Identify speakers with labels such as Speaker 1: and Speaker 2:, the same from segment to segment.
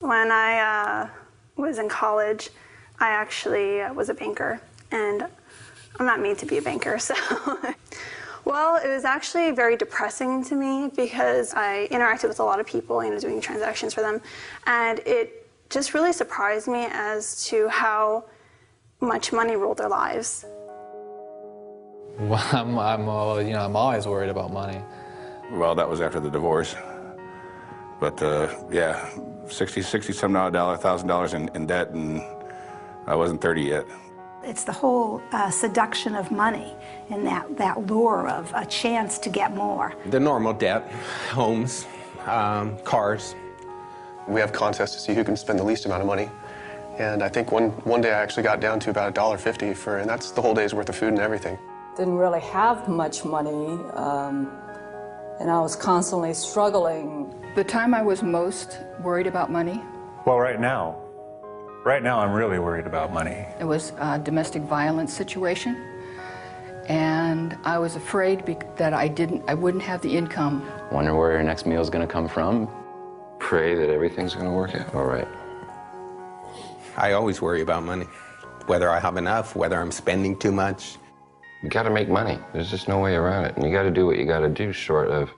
Speaker 1: When I was in college, I actually was a banker, and I'm not made to be a banker, so... Well, it was actually very depressing to me because I interacted with a lot of people, doing transactions for them, and it just really surprised me as to how much money ruled their lives.
Speaker 2: Well, I'm always worried about money.
Speaker 3: Well, that was after the divorce. But yeah, $1,000 in debt, and I wasn't 30 yet.
Speaker 4: It's the whole seduction of money and that lure of a chance to get more.
Speaker 5: The normal debt, homes, cars.
Speaker 6: We have contests to see who can spend the least amount of money. And I think one day I actually got down to about $1.50 and that's the whole day's worth of food and everything.
Speaker 7: Didn't really have much money, and I was constantly struggling.
Speaker 8: The time I was most worried about money?
Speaker 9: Well, right now I'm really worried about money.
Speaker 8: It was a domestic violence situation, and I was afraid that I wouldn't have the income.
Speaker 10: Wonder where your next meal is going to come from. Pray that everything's going to work out all right.
Speaker 5: I always worry about money, whether I have enough, whether I'm spending too much.
Speaker 10: You got to make money. There's just no way around it, and you got to do what you got to do, short of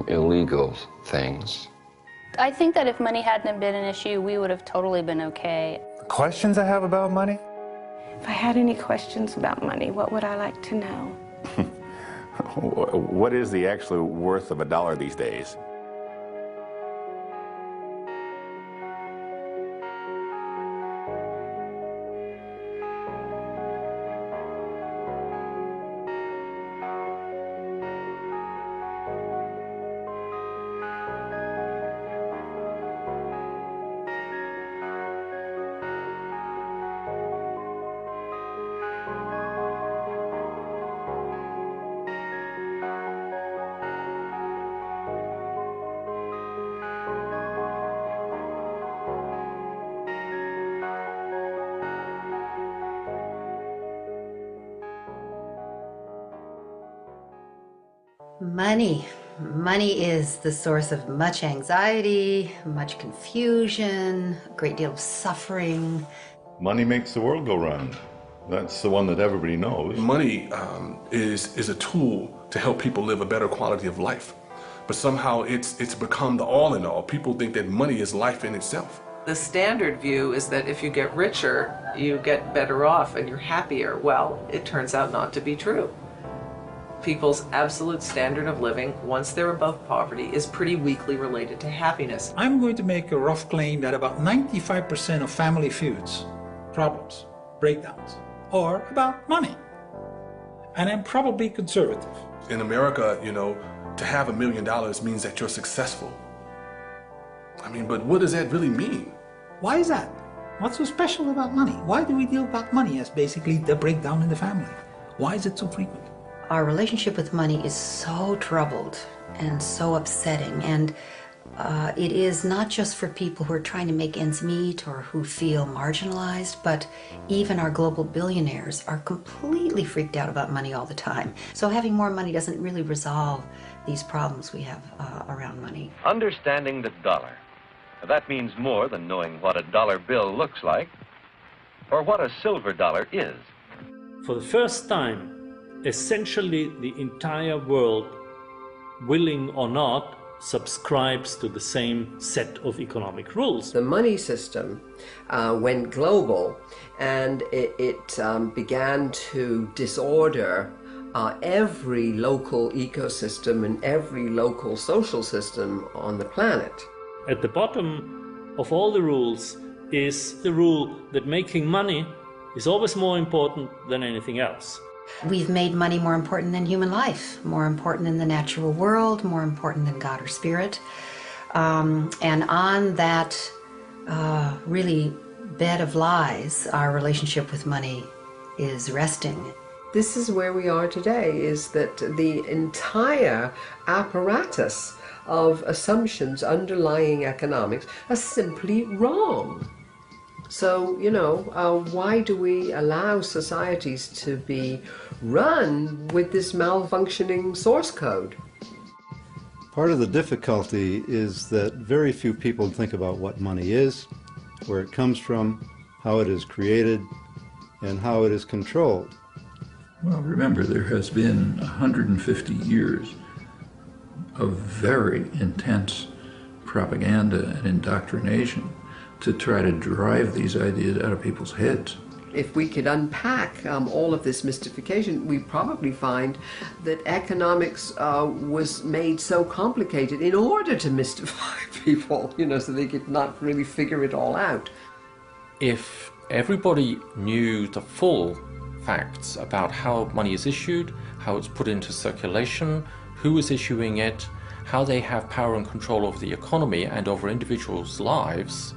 Speaker 10: illegal things.
Speaker 11: I think that if money hadn't been an issue, we would have totally been okay.
Speaker 9: The questions I have about money?
Speaker 12: If I had any questions about money, what would I like to know?
Speaker 3: What is the actual worth of $1 these days?
Speaker 13: Money is the source of much anxiety, much confusion, a great deal of suffering.
Speaker 14: Money makes the world go round. That's the one that everybody knows.
Speaker 15: Money is a tool to help people live a better quality of life. But somehow it's become the all in all. People think that money is life in itself.
Speaker 16: The standard view is that if you get richer, you get better off and you're happier. Well, it turns out not to be true. People's absolute standard of living, once they're above poverty, is pretty weakly related to happiness.
Speaker 17: I'm going to make a rough claim that about 95% of family feuds, problems, breakdowns, are about money. And I'm probably conservative.
Speaker 15: In America, to have $1 million means that you're successful. I mean, but what does that really mean?
Speaker 17: Why is that? What's so special about money? Why do we deal about money as basically the breakdown in the family? Why is it so frequent?
Speaker 13: Our relationship with money is so troubled and so upsetting, and it is not just for people who are trying to make ends meet or who feel marginalized, but even our global billionaires are completely freaked out about money all the time. So having more money doesn't really resolve these problems we have around money.
Speaker 18: Understanding the dollar. That means more than knowing what a dollar bill looks like or what a silver dollar is.
Speaker 19: For the first time, essentially the entire world, willing or not, subscribes to the same set of economic rules.
Speaker 20: The money system went global, and it began to disorder every local ecosystem and every local social system on the planet.
Speaker 19: At the bottom of all the rules is the rule that making money is always more important than anything else.
Speaker 13: We've made money more important than human life, more important than the natural world, more important than God or spirit. And on that really bed of lies, our relationship with money is resting.
Speaker 20: This is where we are today, is that the entire apparatus of assumptions underlying economics are simply wrong. So, why do we allow societies to be run with this malfunctioning source code?
Speaker 21: Part of the difficulty is that very few people think about what money is, where it comes from, how it is created, and how it is controlled.
Speaker 22: Well, remember, there has been 150 years of very intense propaganda and indoctrination to try to drive these ideas out of people's heads.
Speaker 20: If we could unpack all of this mystification, we probably find that economics was made so complicated in order to mystify people, you know, so they could not really figure it all out.
Speaker 23: If everybody knew the full facts about how money is issued, how it's put into circulation, who is issuing it, how they have power and control over the economy and over individuals' lives,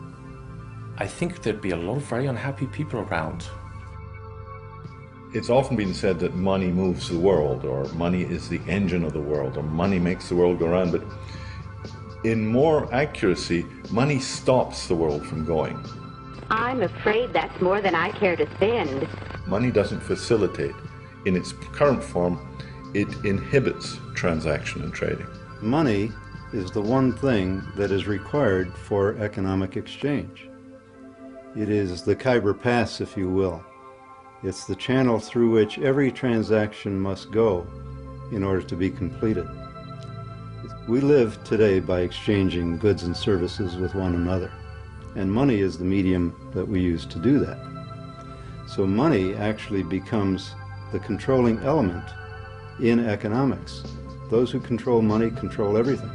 Speaker 23: I think there'd be a lot of very unhappy people around.
Speaker 14: It's often been said that money moves the world, or money is the engine of the world, or money makes the world go round, but in more accuracy, money stops the world from going.
Speaker 24: I'm afraid that's more than I care to spend.
Speaker 14: Money doesn't facilitate. In its current form, it inhibits transaction and trading.
Speaker 21: Money is the one thing that is required for economic exchange. It is the Khyber Pass, if you will. It's the channel through which every transaction must go in order to be completed. We live today by exchanging goods and services with one another, and money is the medium that we use to do that. So money actually becomes the controlling element in economics. Those who control money control everything.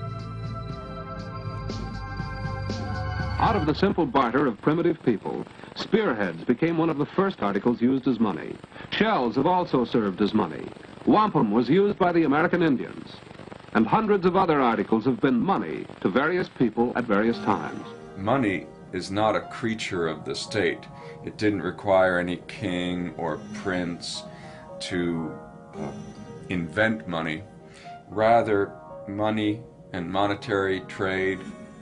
Speaker 25: Out of the simple barter of primitive people, spearheads became one of the first articles used as money. Shells have also served as money. Wampum was used by the American Indians. And hundreds of other articles have been money to various people at various times.
Speaker 26: Money is not a creature of the state. It didn't require any king or prince to invent money. Rather, money and monetary trade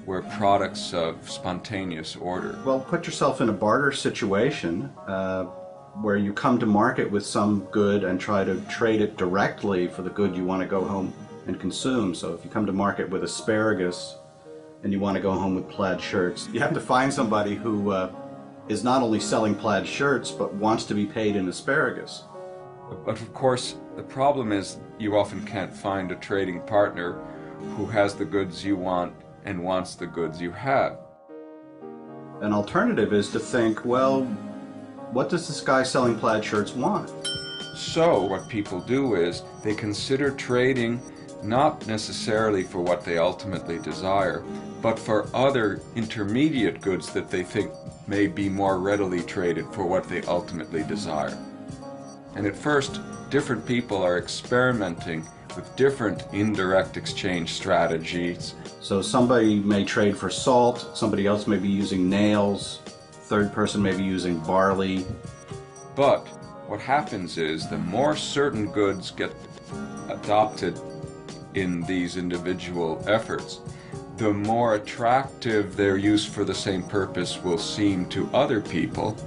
Speaker 26: were products of spontaneous order.
Speaker 27: Well, put yourself in a barter situation where you come to market with some good and try to trade it directly for the good you want to go home and consume. So if you come to market with asparagus and you want to go home with plaid shirts, you have to find somebody who is not only selling plaid shirts but wants to be paid in asparagus.
Speaker 26: But of course, the problem is you often can't find a trading partner who has the goods you want and wants the goods you have.
Speaker 27: An alternative is to think, well, what does this guy selling plaid shirts want?
Speaker 26: So what people do is they consider trading not necessarily for what they ultimately desire, but for other intermediate goods that they think may be more readily traded for what they ultimately desire. And at first, different people are experimenting with different indirect exchange strategies.
Speaker 27: So somebody may trade for salt, somebody else may be using nails, third person may be using barley.
Speaker 26: But what happens is the more certain goods get adopted in these individual efforts, the more attractive their use for the same purpose will seem to other people.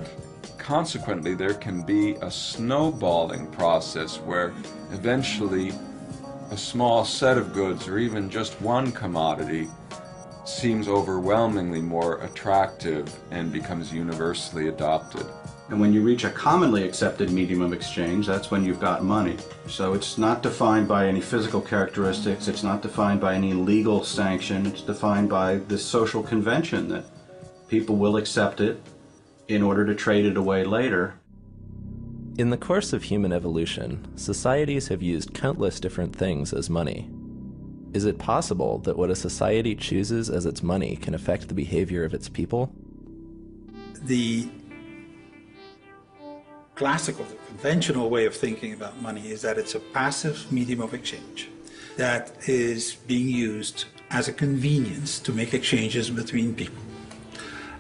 Speaker 26: Consequently, there can be a snowballing process where eventually a small set of goods, or even just one commodity, seems overwhelmingly more attractive and becomes universally adopted.
Speaker 27: And when you reach a commonly accepted medium of exchange, that's when you've got money. So it's not defined by any physical characteristics, it's not defined by any legal sanction, it's defined by this social convention that people will accept it in order to trade it away later.
Speaker 28: In the course of human evolution, societies have used countless different things as money. Is it possible that what a society chooses as its money can affect the behavior of its people?
Speaker 17: The classical, the conventional way of thinking about money is that it's a passive medium of exchange that is being used as a convenience to make exchanges between people,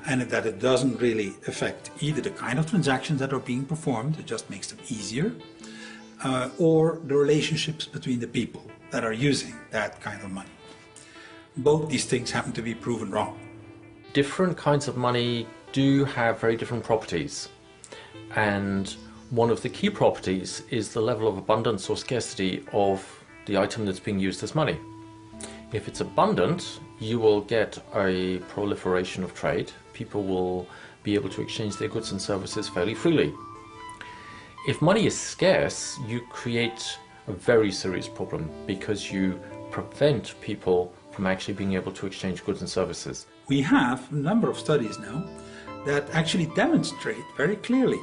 Speaker 17: and that it doesn't really affect either the kind of transactions that are being performed, it just makes them easier, or the relationships between the people that are using that kind of money. Both these things happen to be proven wrong.
Speaker 23: Different kinds of money do have very different properties. And one of the key properties is the level of abundance or scarcity of the item that's being used as money. If it's abundant, you will get a proliferation of trade. People will be able to exchange their goods and services fairly freely. If money is scarce, you create a very serious problem because you prevent people from actually being able to exchange goods and services.
Speaker 17: We have a number of studies now that actually demonstrate very clearly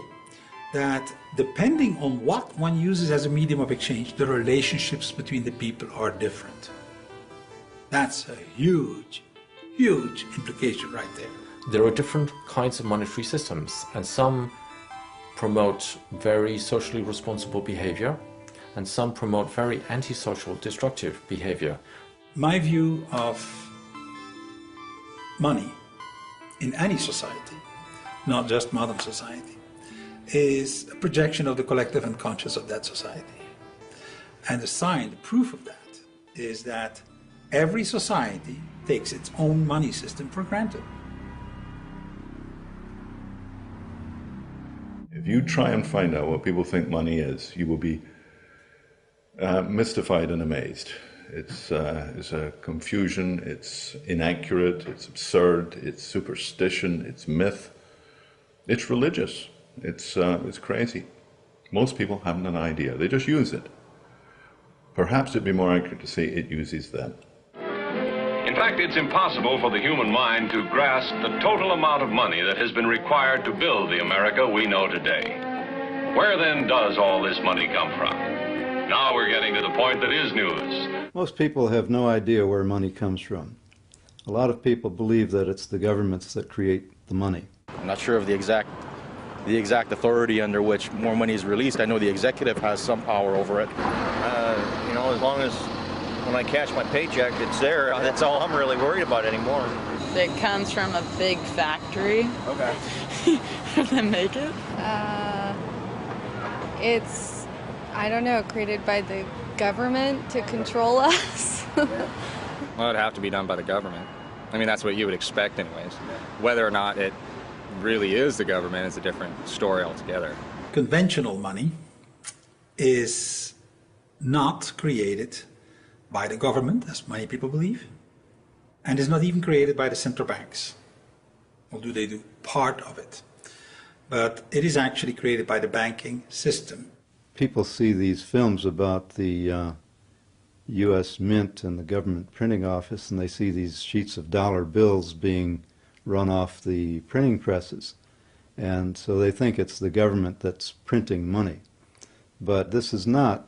Speaker 17: that depending on what one uses as a medium of exchange, the relationships between the people are different. That's a huge, huge implication right there.
Speaker 23: There are different kinds of monetary systems, and some promote very socially responsible behavior, and some promote very antisocial, destructive behavior.
Speaker 17: My view of money in any society, not just modern society, is a projection of the collective unconscious of that society. And the sign, the proof of that, is that every society takes its own money system for granted.
Speaker 14: If you try and find out what people think money is, you will be mystified and amazed. It's a confusion, it's inaccurate, it's absurd, it's superstition, it's myth, it's religious, it's crazy. Most people haven't an idea, they just use it. Perhaps it'd be more accurate to say it uses them.
Speaker 18: In fact, it's impossible for the human mind to grasp the total amount of money that has been required to build the America we know today. Where then does all this money come from? Now we're getting to the point that is news.
Speaker 21: Most people have no idea where money comes from. A lot of people believe that it's the governments that create the money.
Speaker 1: I'm not sure of the exact authority under which more money is released. I know the executive has some power over it. You know, as long as when I cash my paycheck, it's there. That's all I'm really worried about anymore.
Speaker 2: It comes from a big factory.
Speaker 1: Okay.
Speaker 2: They make it?
Speaker 4: It's, I don't know, created by the government to control us.
Speaker 5: Well, it'd have to be done by the government. I mean, that's what you would expect anyways. Whether or not it really is the government is a different story altogether.
Speaker 17: Conventional money is not created by the government, as many people believe, and is not even created by the central banks. Or do they do part of it? But it is actually created by the banking system.
Speaker 21: People see these films about the U.S. Mint and the government printing office, and they see these sheets of dollar bills being run off the printing presses. And so they think it's the government that's printing money. But this is not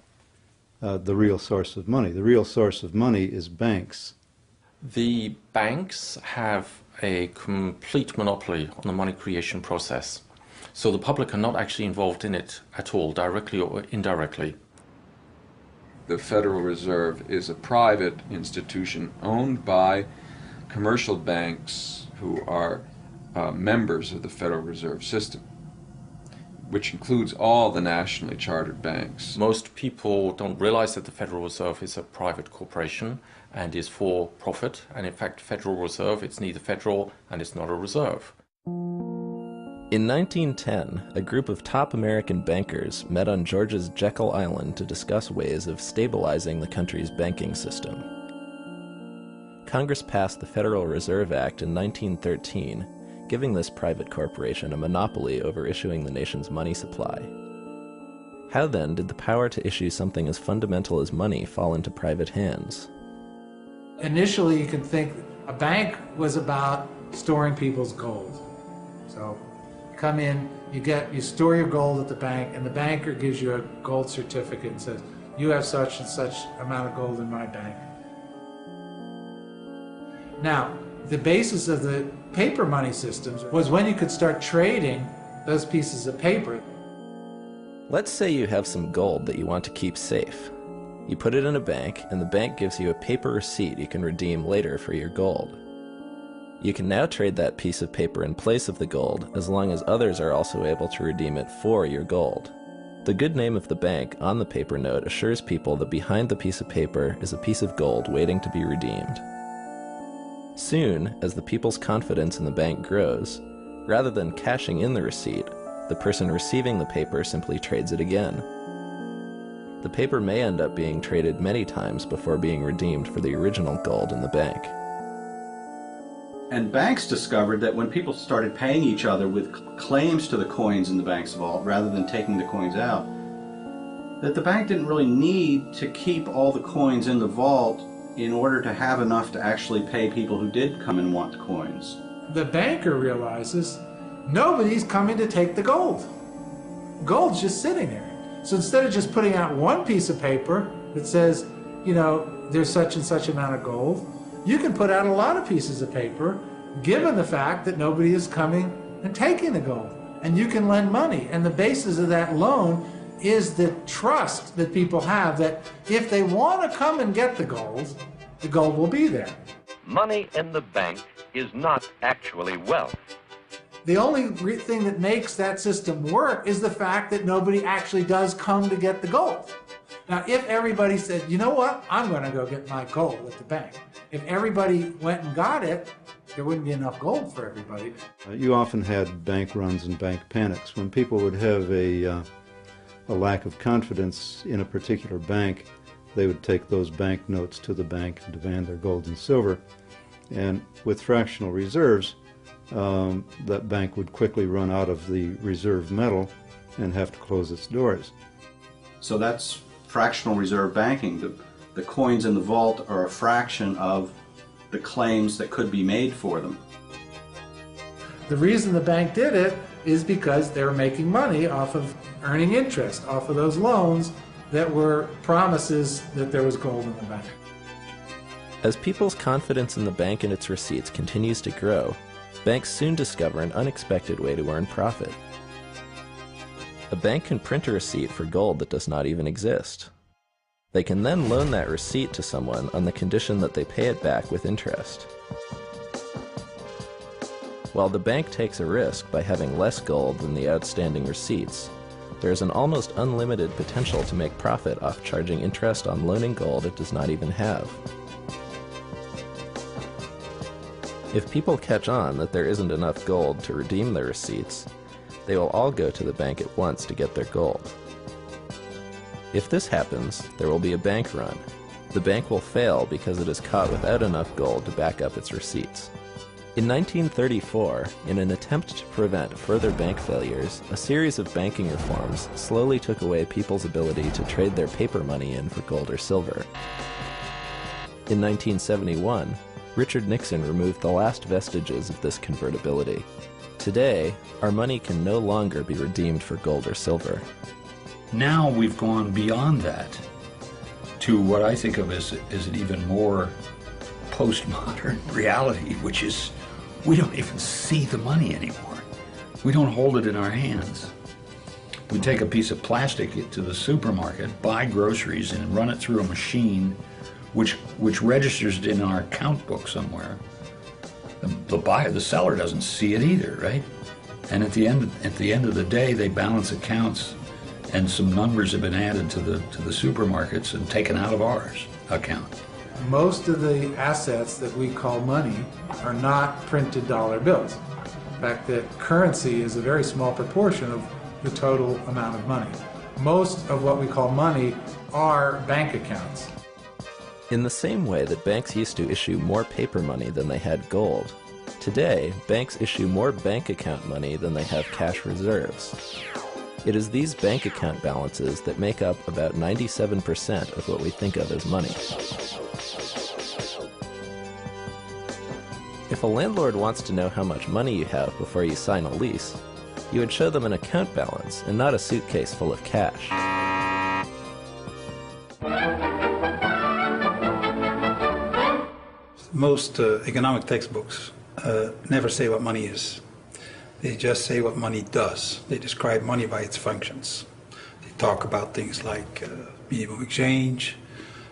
Speaker 21: the real source of money. The real source of money is banks.
Speaker 23: The banks have a complete monopoly on the money creation process. So the public are not actually involved in it at all, directly or indirectly.
Speaker 26: The Federal Reserve is a private institution owned by commercial banks who are members of the Federal Reserve System, which includes all the nationally chartered banks.
Speaker 23: Most people don't realize that the Federal Reserve is a private corporation and is for profit. And in fact, Federal Reserve, it's neither federal and it's not a reserve.
Speaker 28: In 1910, a group of top American bankers met on Georgia's Jekyll Island to discuss ways of stabilizing the country's banking system. Congress passed the Federal Reserve Act in 1913, giving this private corporation a monopoly over issuing the nation's money supply. How then did the power to issue something as fundamental as money fall into private hands?
Speaker 6: Initially, you can think a bank was about storing people's gold. So you come in, you store your gold at the bank, and the banker gives you a gold certificate and says, you have such and such amount of gold in my bank. Now, the basis of the paper money systems was when you could start trading those pieces of paper.
Speaker 28: Let's say you have some gold that you want to keep safe. You put it in a bank, and the bank gives you a paper receipt you can redeem later for your gold. You can now trade that piece of paper in place of the gold, as long as others are also able to redeem it for your gold. The good name of the bank on the paper note assures people that behind the piece of paper is a piece of gold waiting to be redeemed. Soon, as the people's confidence in the bank grows, rather than cashing in the receipt, the person receiving the paper simply trades it again. the paper may end up being traded many times before being redeemed for the original gold in the bank.
Speaker 27: And banks discovered that when people started paying each other with claims to the coins in the bank's vault rather than taking the coins out, that the bank didn't really need to keep all the coins in the vault in order to have enough to actually pay people who did come and want the coins.
Speaker 6: The banker realizes nobody's coming to take the gold. Gold's just sitting there. So instead of just putting out one piece of paper that says, you know, there's such and such amount of gold, you can put out a lot of pieces of paper given the fact that nobody is coming and taking the gold. And you can lend money. And the basis of that loan is the trust that people have that if they want to come and get the gold will be there.
Speaker 3: Money in the bank is not actually wealth.
Speaker 6: The only thing that makes that system work is the fact that nobody actually does come to get the gold. Now, if everybody said, you know what, I'm going to go get my gold at the bank. If everybody went and got it, there wouldn't be enough gold for everybody.
Speaker 21: You often had bank runs and bank panics. When people would have a lack of confidence in a particular bank, they would take those bank notes to the bank and demand their gold and silver. And with fractional reserves, that bank would quickly run out of the reserve metal and have to close its doors.
Speaker 27: So that's fractional reserve banking. The coins in the vault are a fraction of the claims that could be made for them.
Speaker 6: The reason the bank did it is because they were making money off of earning interest, off of those loans that were promises that there was gold in the bank.
Speaker 28: As people's confidence in the bank and its receipts continues to grow, banks soon discover an unexpected way to earn profit. A bank can print a receipt for gold that does not even exist. They can then loan that receipt to someone on the condition that they pay it back with interest. While the bank takes a risk by having less gold than the outstanding receipts, there is an almost unlimited potential to make profit off charging interest on loaning gold it does not even have. If people catch on that there isn't enough gold to redeem their receipts, they will all go to the bank at once to get their gold. If this happens, there will be a bank run. The bank will fail because it is caught without enough gold to back up its receipts. In 1934, in an attempt to prevent further bank failures, a series of banking reforms slowly took away people's ability to trade their paper money in for gold or silver. In 1971, Richard Nixon removed the last vestiges of this convertibility. Today, our money can no longer be redeemed for gold or silver.
Speaker 22: Now we've gone beyond that to what I think of as an even more postmodern reality, which is we don't even see the money anymore. We don't hold it in our hands. We take a piece of plastic to the supermarket, buy groceries, and run it through a machine which registers it in our account book somewhere. The seller doesn't see it either, right? And at the end of the day, they balance accounts, and some numbers have been added to the supermarkets and taken out of ours account.
Speaker 6: Most of the assets that we call money are not printed dollar bills. In fact, that currency is a very small proportion of the total amount of money. Most of what we call money are bank accounts.
Speaker 28: In the same way that banks used to issue more paper money than they had gold, today banks issue more bank account money than they have cash reserves. It is these bank account balances that make up about 97% of what we think of as money. If a landlord wants to know how much money you have before you sign a lease, you would show them an account balance and not a suitcase full of cash.
Speaker 17: Most economic textbooks never say what money is. They just say what money does. They describe money by its functions. They talk about things like medium of exchange,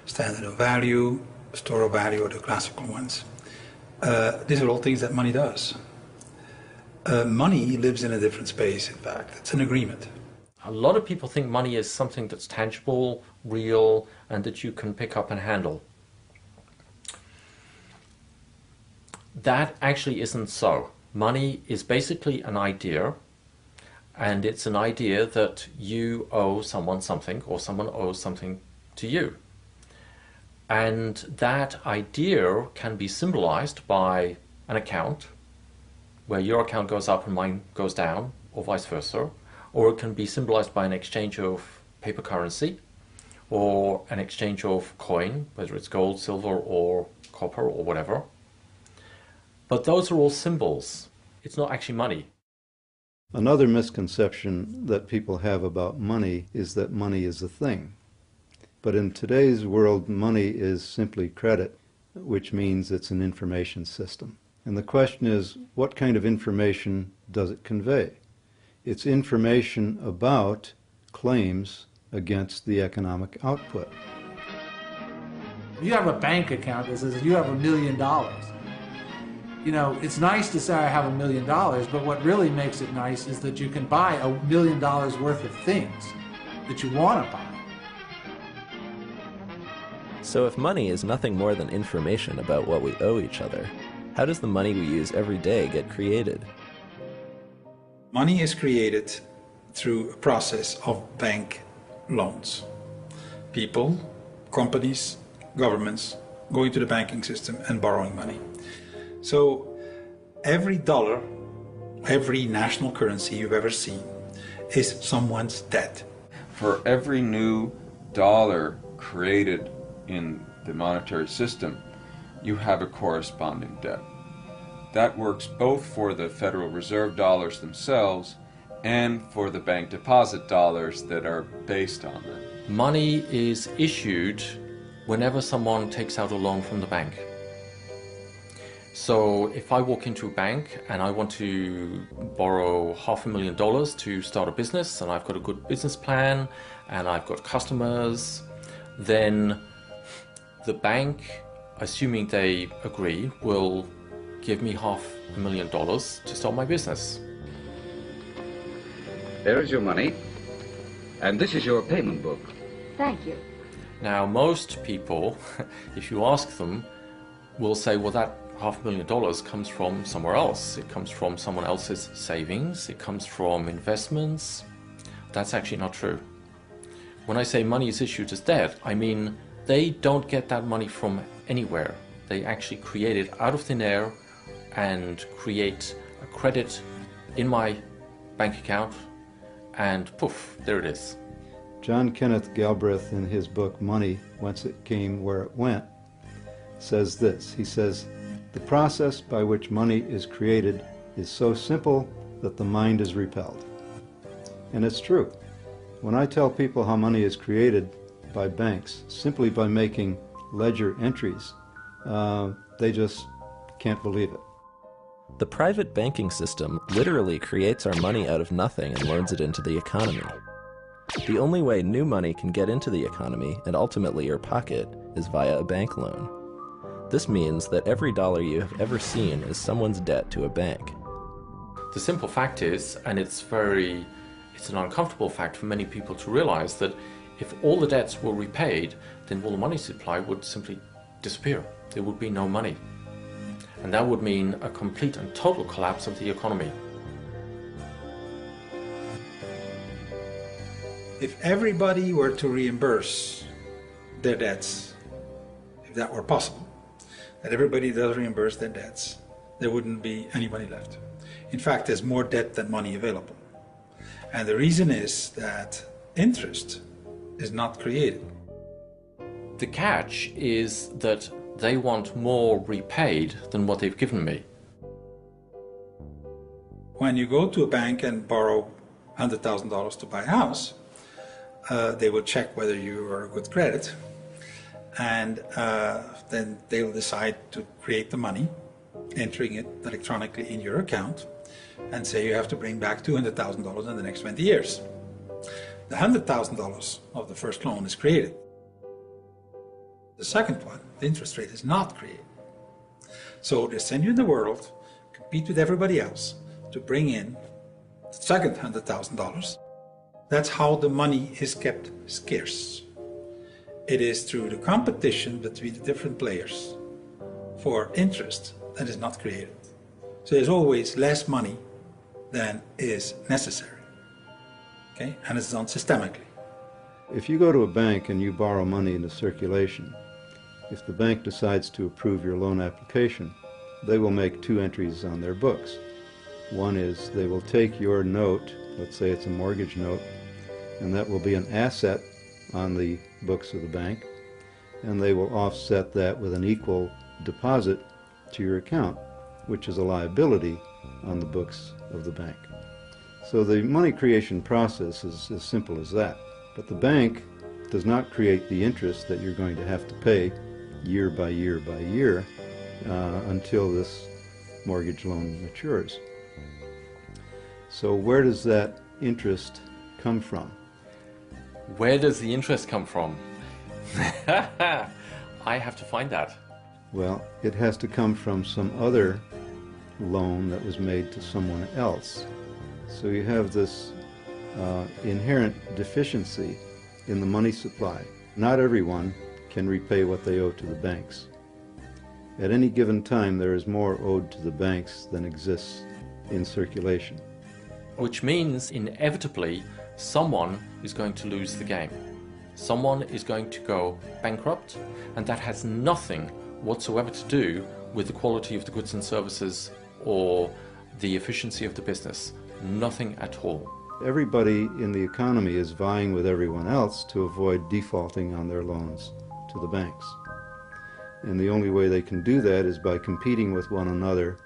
Speaker 17: standard of value, store of value, or the classical ones. These are all things that money does. Money lives in a different space, in fact. It's an agreement.
Speaker 23: A lot of people think money is something that's tangible, real, and that you can pick up and handle. That actually isn't so. Money is basically an idea, And it's an idea that you owe someone something or someone owes something to you. And that idea can be symbolized by an account, where your account goes up and mine goes down, or vice versa. Or it can be symbolized by an exchange of paper currency, or an exchange of coin, whether it's gold, silver, or copper, or whatever. But those are all symbols. It's not actually money.
Speaker 21: Another misconception that people have about money is that money is a thing. But in today's world, money is simply credit, which means it's an information system. And the question is, what kind of information does it convey? It's information about claims against the economic output.
Speaker 6: You have a bank account that says you have $1 million. You know, it's nice to say I have $1 million, but what really makes it nice is that you can buy $1 million worth of things that you want to buy.
Speaker 28: So if money is nothing more than information about what we owe each other, how does the money we use every day get created?
Speaker 17: Money is created through a process of bank loans. People, companies, governments going to the banking system and borrowing money. So every dollar, every national currency you've ever seen is someone's debt.
Speaker 26: For every new dollar created in the monetary system, you have a corresponding debt. That works both for the Federal Reserve dollars themselves and for the bank deposit dollars that are based on them.
Speaker 23: Money is issued whenever someone takes out a loan from the bank. So if I walk into a bank and I want to borrow $500,000 to start a business, and I've got a good business plan and I've got customers, then the bank, assuming they agree, will give me $500,000 to start my business.
Speaker 7: There is your money, and this is your payment book.
Speaker 24: Thank you.
Speaker 23: Now, most people, if you ask them, will say, well, that $500,000 comes from somewhere else. It comes from someone else's savings. It comes from investments. That's actually not true. When I say money is issued as debt, I mean they don't get that money from anywhere. They actually create it out of thin air and create a credit in my bank account, and poof, there it is.
Speaker 21: John Kenneth Galbraith, in his book Money, Whence It Came, Where It Went, says this. He says, "The process by which money is created is so simple that the mind is repelled." And it's true. When I tell people how money is created by banks simply by making ledger entries, they just can't believe it.
Speaker 28: The private banking system literally creates our money out of nothing and loads it into the economy. The only way new money can get into the economy and ultimately your pocket is via a bank loan. This means that every dollar you have ever seen is someone's debt to a bank.
Speaker 23: The simple fact is, and it's an uncomfortable fact for many people to realize, that if all the debts were repaid, then all the money supply would simply disappear. There would be no money. And that would mean a complete and total collapse of the economy.
Speaker 17: If everybody were to reimburse their debts, if that were possible, that everybody does reimburse their debts, there wouldn't be any money left. In fact, there's more debt than money available. And the reason is that interest is not created.
Speaker 23: The catch is that they want more repaid than what they've given me.
Speaker 17: When you go to a bank and borrow $100,000 to buy a house, they will check whether you are a good credit, and then they will decide to create the money, entering it electronically in your account, and say you have to bring back $200,000 in the next 20 years. The $100,000 of the first loan is created. The second one, the interest rate, is not created. So they send you in the world, compete with everybody else to bring in the second $100,000. That's how the money is kept scarce. It is through the competition between the different players for interest that is not created. So there's always less money than is necessary. okay? And it's done systemically.
Speaker 21: If you go to a bank and you borrow money into circulation, if the bank decides to approve your loan application, they will make two entries on their books. One is they will take your note, let's say it's a mortgage note, and that will be an asset on the books of the bank, and they will offset that with an equal deposit to your account, which is a liability on the books of the bank. So the money creation process is as simple as that. But the bank does not create the interest that you're going to have to pay year by year by year until this mortgage loan matures. So where does that interest come from?
Speaker 23: Where does the interest come from? I have to find that.
Speaker 21: Well, it has to come from some other loan that was made to someone else. So you have this inherent deficiency in the money supply. Not everyone can repay what they owe to the banks. At any given time, there is more owed to the banks than exists in circulation.
Speaker 23: Which means, inevitably, someone is going to lose the game. Someone is going to go bankrupt, and that has nothing whatsoever to do with the quality of the goods and services or the efficiency of the business. Nothing at all.
Speaker 21: Everybody in the economy is vying with everyone else to avoid defaulting on their loans to the banks. And the only way they can do that is by competing with one another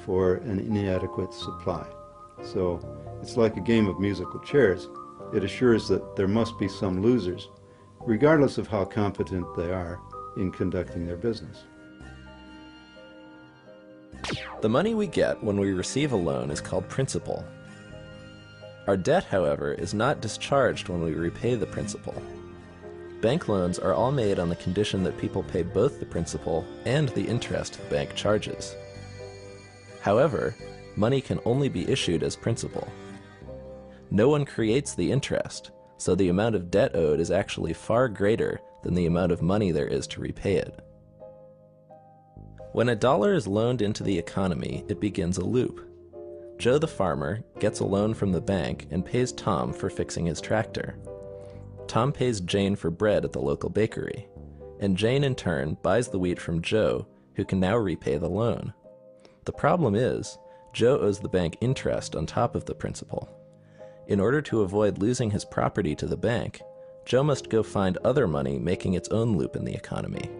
Speaker 21: for an inadequate supply. So it's like a game of musical chairs. It assures that there must be some losers, regardless of how competent they are in conducting their business.
Speaker 28: The money we get when we receive a loan is called principal. Our debt, however, is not discharged when we repay the principal. Bank loans are all made on the condition that people pay both the principal and the interest the bank charges. However, money can only be issued as principal. No one creates the interest, so the amount of debt owed is actually far greater than the amount of money there is to repay it. When a dollar is loaned into the economy, it begins a loop. Joe the farmer gets a loan from the bank and pays Tom for fixing his tractor. Tom pays Jane for bread at the local bakery, and Jane in turn buys the wheat from Joe, who can now repay the loan. The problem is, Joe owes the bank interest on top of the principal. In order to avoid losing his property to the bank, Joe must go find other money making its own loop in the economy.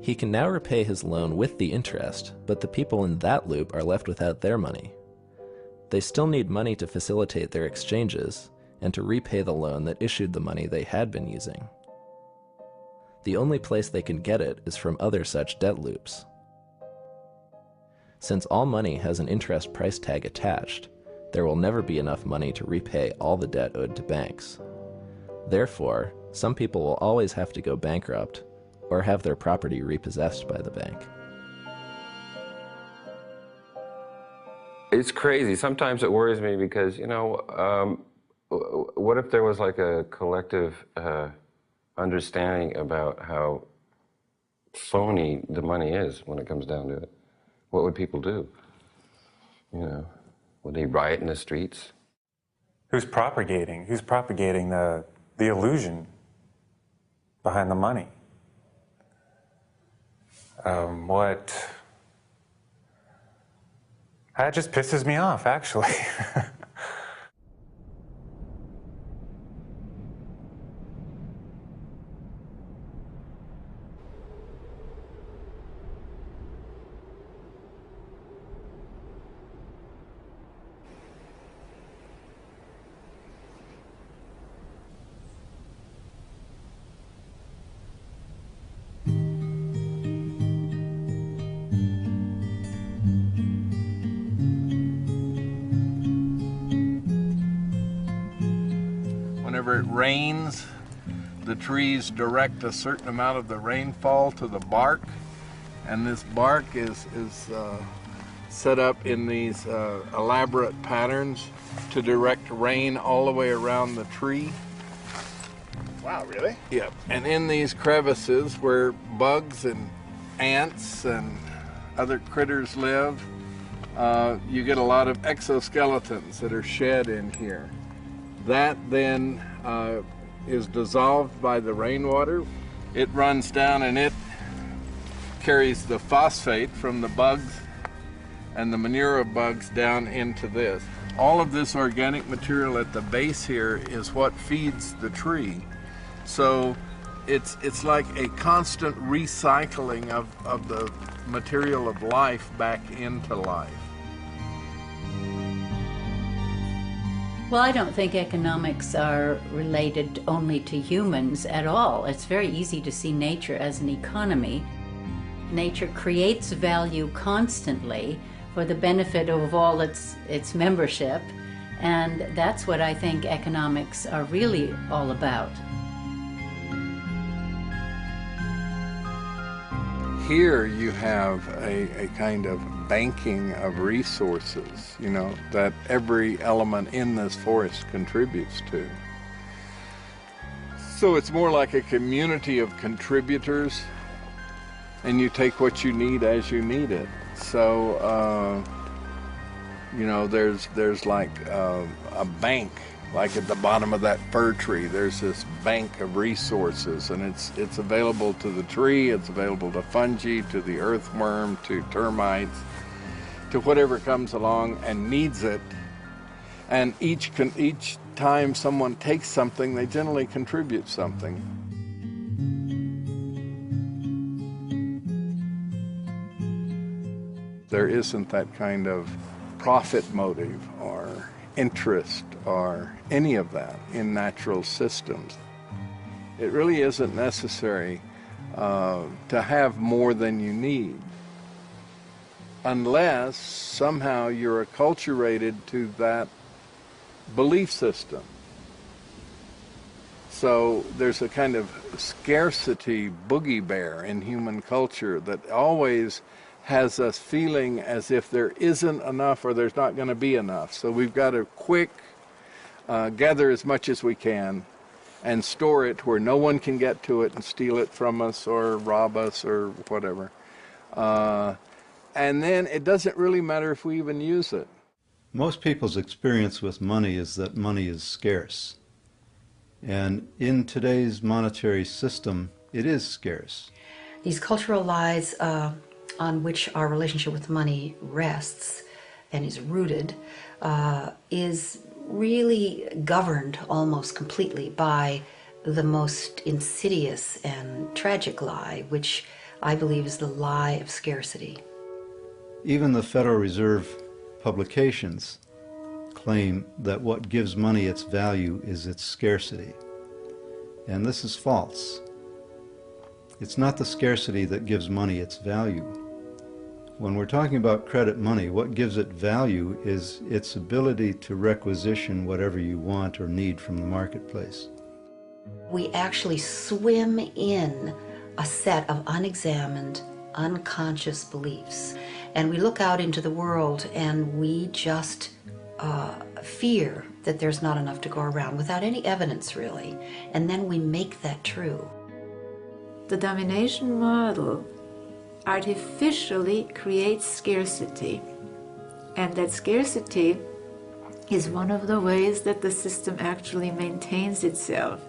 Speaker 28: He can now repay his loan with the interest, but the people in that loop are left without their money. They still need money to facilitate their exchanges and to repay the loan that issued the money they had been using. The only place they can get it is from other such debt loops. Since all money has an interest price tag attached, there will never be enough money to repay all the debt owed to banks. Therefore, some people will always have to go bankrupt or have their property repossessed by the bank.
Speaker 8: It's crazy. Sometimes it worries me because, you know, what if there was like a collective understanding about how phony the money is when it comes down to it? What would people do? You know, would they riot in the streets?
Speaker 9: Who's propagating the illusion behind the money? That just pisses me off, actually.
Speaker 10: Whenever it rains, the trees direct a certain amount of the rainfall to the bark, and this bark is set up in these elaborate patterns to direct rain all the way around the tree.
Speaker 11: Wow, really?
Speaker 10: Yep. And in these crevices where bugs and ants and other critters live, you get a lot of exoskeletons that are shed in here. That then is dissolved by the rainwater. It runs down and it carries the phosphate from the bugs and the manure of bugs down into this. All of this organic material at the base here is what feeds the tree. So it's like a constant recycling of the material of life back into life.
Speaker 12: Well, I don't think economics are related only to humans at all. It's very easy to see nature as an economy. Nature creates value constantly for the benefit of all its membership, and that's what I think economics are really all about.
Speaker 10: Here you have a kind of banking of resources, you know, that every element in this forest contributes to. So it's more like a community of contributors, and you take what you need as you need it. So, you know, there's like a bank, like at the bottom of that fir tree, there's this bank of resources, and it's available to the tree, it's available to fungi, to the earthworm, to termites, to whatever comes along and needs it. And each time someone takes something, they generally contribute something. There isn't that kind of profit motive or interest or any of that in natural systems. It really isn't necessary to have more than you need, unless somehow you're acculturated to that belief system. So there's a kind of scarcity boogie bear in human culture that always has us feeling as if there isn't enough or there's not going to be enough. So we've got to quick gather as much as we can and store it where no one can get to it and steal it from us or rob us or whatever. And then it doesn't really matter if we even use it.
Speaker 21: Most people's experience with money is that money is scarce. And in today's monetary system, it is scarce.
Speaker 13: These cultural lies on which our relationship with money rests and is rooted is really governed almost completely by the most insidious and tragic lie, which I believe is the lie of scarcity.
Speaker 21: Even the Federal Reserve publications claim that what gives money its value is its scarcity. And this is false. It's not the scarcity that gives money its value. When we're talking about credit money, what gives it value is its ability to requisition whatever you want or need from the marketplace.
Speaker 13: We actually swim in a set of unexamined, unconscious beliefs. And we look out into the world and we just fear that there's not enough to go around without any evidence, really. And then we make that true.
Speaker 14: The domination model artificially creates scarcity, and that scarcity is one of the ways that the system actually maintains itself.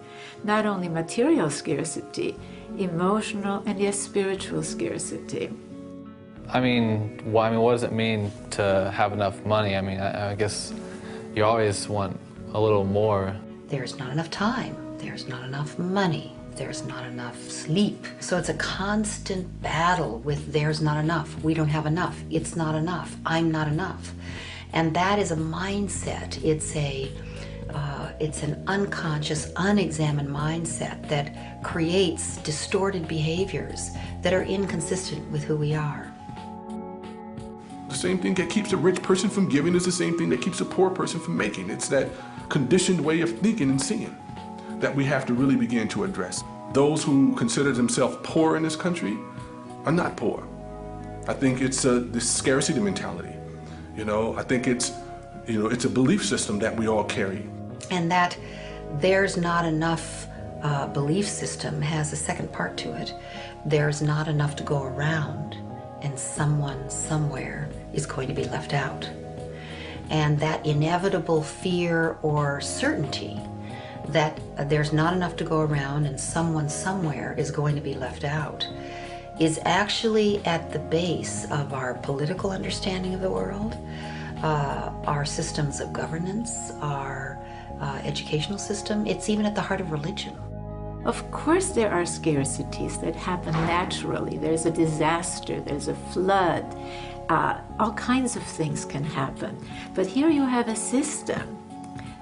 Speaker 14: Not only material scarcity, emotional and yes, spiritual scarcity.
Speaker 15: I mean, what does it mean to have enough money? I mean, I guess you always want a little more.
Speaker 13: There's not enough time, there's not enough money, there's not enough sleep. So it's a constant battle with there's not enough, we don't have enough, it's not enough, I'm not enough. And that is a mindset. It's an unconscious, unexamined mindset that creates distorted behaviors that are inconsistent with who we are.
Speaker 16: The same thing that keeps a rich person from giving is the same thing that keeps a poor person from making. It's that conditioned way of thinking and seeing that we have to really begin to address. Those who consider themselves poor in this country are not poor. I think it's this scarcity mentality. You know, I think it's a belief system that we all carry.
Speaker 13: And that there's not enough belief system has a second part to it. There's not enough to go around, and someone somewhere is going to be left out. And that inevitable fear or certainty that there's not enough to go around and someone somewhere is going to be left out is actually at the base of our political understanding of the world, our systems of governance, our educational system. It's even at the heart of religion.
Speaker 14: Of course there are scarcities that happen naturally. There's a disaster, there's a flood, all kinds of things can happen. But here you have a system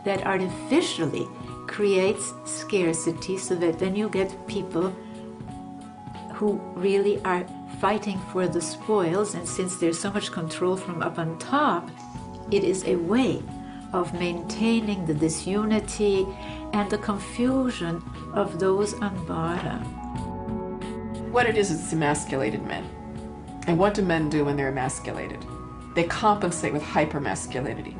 Speaker 14: that artificially creates scarcity so that then you get people who really are fighting for the spoils, and since there's so much control from up on top, it is a way of maintaining the disunity and the confusion of those on bottom.
Speaker 1: What it is it's emasculated men. And what do men do when they're emasculated? They compensate with hypermasculinity.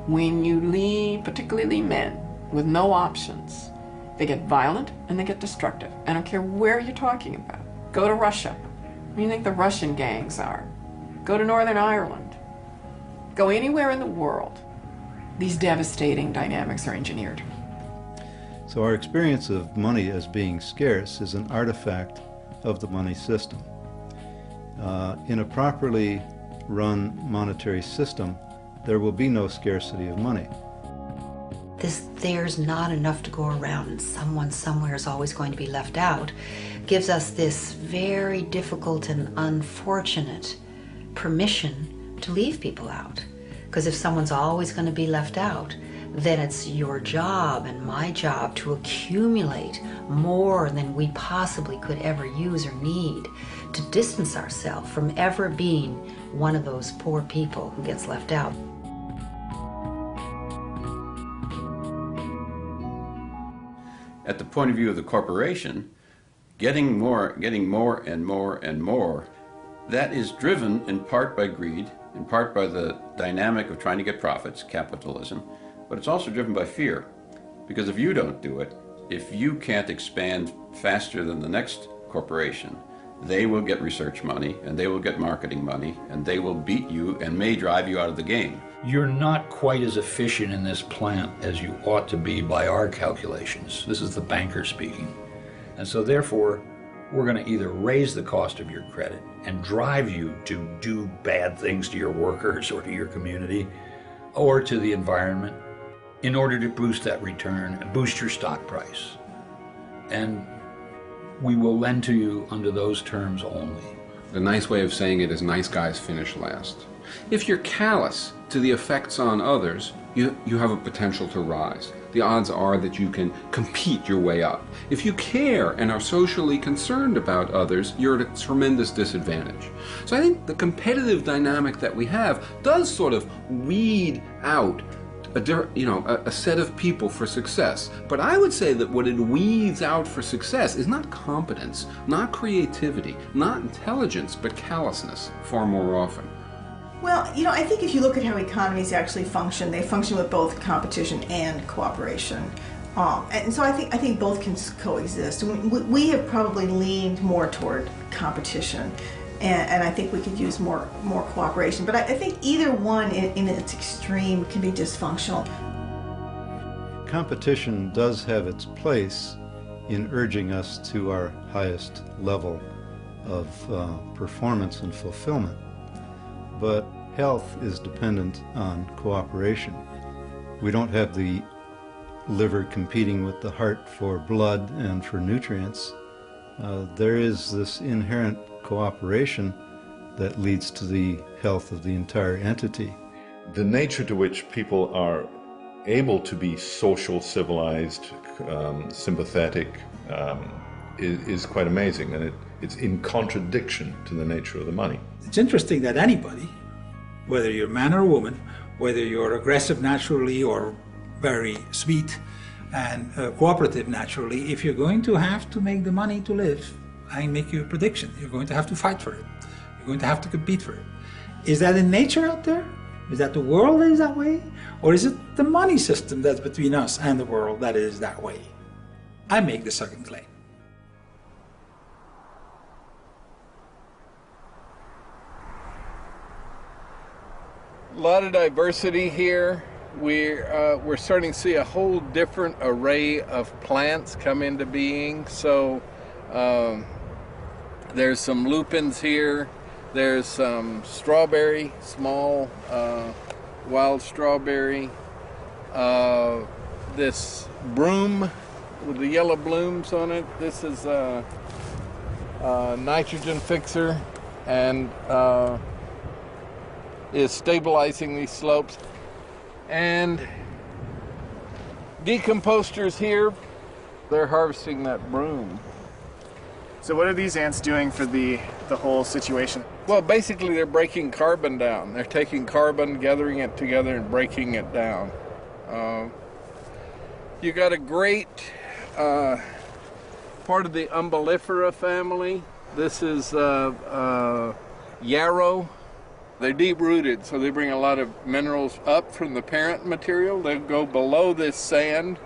Speaker 1: When you leave, particularly men, with no options, they get violent and they get destructive. I don't care where you're talking about. Go to Russia. What do you think the Russian gangs are? Go to Northern Ireland. Go anywhere in the world. These devastating dynamics are engineered.
Speaker 21: So our experience of money as being scarce is an artifact of the money system. In a properly run monetary system, there will be no scarcity of money.
Speaker 13: There's not enough to go around and someone somewhere is always going to be left out gives us this very difficult and unfortunate permission to leave people out. Because if someone's always going to be left out, then it's your job and my job to accumulate more than we possibly could ever use or need to distance ourselves from ever being one of those poor people who gets left out.
Speaker 2: At the point of view of the corporation, getting more and more and more, that is driven in part by greed, in part by the dynamic of trying to get profits, capitalism, but it's also driven by fear. Because if you don't do it, if you can't expand faster than the next corporation, they will get research money, and they will get marketing money, and they will beat you and may drive you out of the game.
Speaker 4: You're not quite as efficient in this plant as you ought to be by our calculations. This is the banker speaking. And so therefore, we're going to either raise the cost of your credit and drive you to do bad things to your workers or to your community or to the environment in order to boost that return and boost your stock price. And we will lend to you under those terms only.
Speaker 5: The nice way of saying it is nice guys finish last. If you're callous to the effects on others, you have a potential to rise. The odds are that you can compete your way up. If you care and are socially concerned about others, you're at a tremendous disadvantage. So I think the competitive dynamic that we have does sort of weed out a set of people for success. But I would say that what it weeds out for success is not competence, not creativity, not intelligence, but callousness far more often.
Speaker 18: Well, I think if you look at how economies actually function, they function with both competition and cooperation. And so I think both can coexist. We have probably leaned more toward competition, and I think we could use more cooperation. But I think either one in its extreme can be dysfunctional.
Speaker 21: Competition does have its place in urging us to our highest level of performance and fulfillment. But health is dependent on cooperation. We don't have the liver competing with the heart for blood and for nutrients. There is this inherent cooperation that leads to the health of the entire entity.
Speaker 19: The nature to which people are able to be social, civilized, sympathetic, is quite amazing, and it's in contradiction to the nature of the money.
Speaker 17: It's interesting that anybody, whether you're a man or a woman, whether you're aggressive naturally or very sweet and cooperative naturally, if you're going to have to make the money to live, I make you a prediction. You're going to have to fight for it. You're going to have to compete for it. Is that in nature out there? Is that the world that is that way? Or is it the money system that's between us and the world that is that way? I make the second claim.
Speaker 10: A lot of diversity here. We're starting to see a whole different array of plants come into being. So there's some lupins here. There's some strawberry, small wild strawberry. This broom with the yellow blooms on it. This is a nitrogen fixer and is stabilizing these slopes. And decomposters here, they're harvesting that broom.
Speaker 11: So what are these ants doing for the whole situation?
Speaker 10: Well, basically they're breaking carbon down. They're taking carbon, gathering it together, and breaking it down. You got a great part of the umbellifera family. This is yarrow. They're deep-rooted, so they bring a lot of minerals up from the parent material. They go below this sand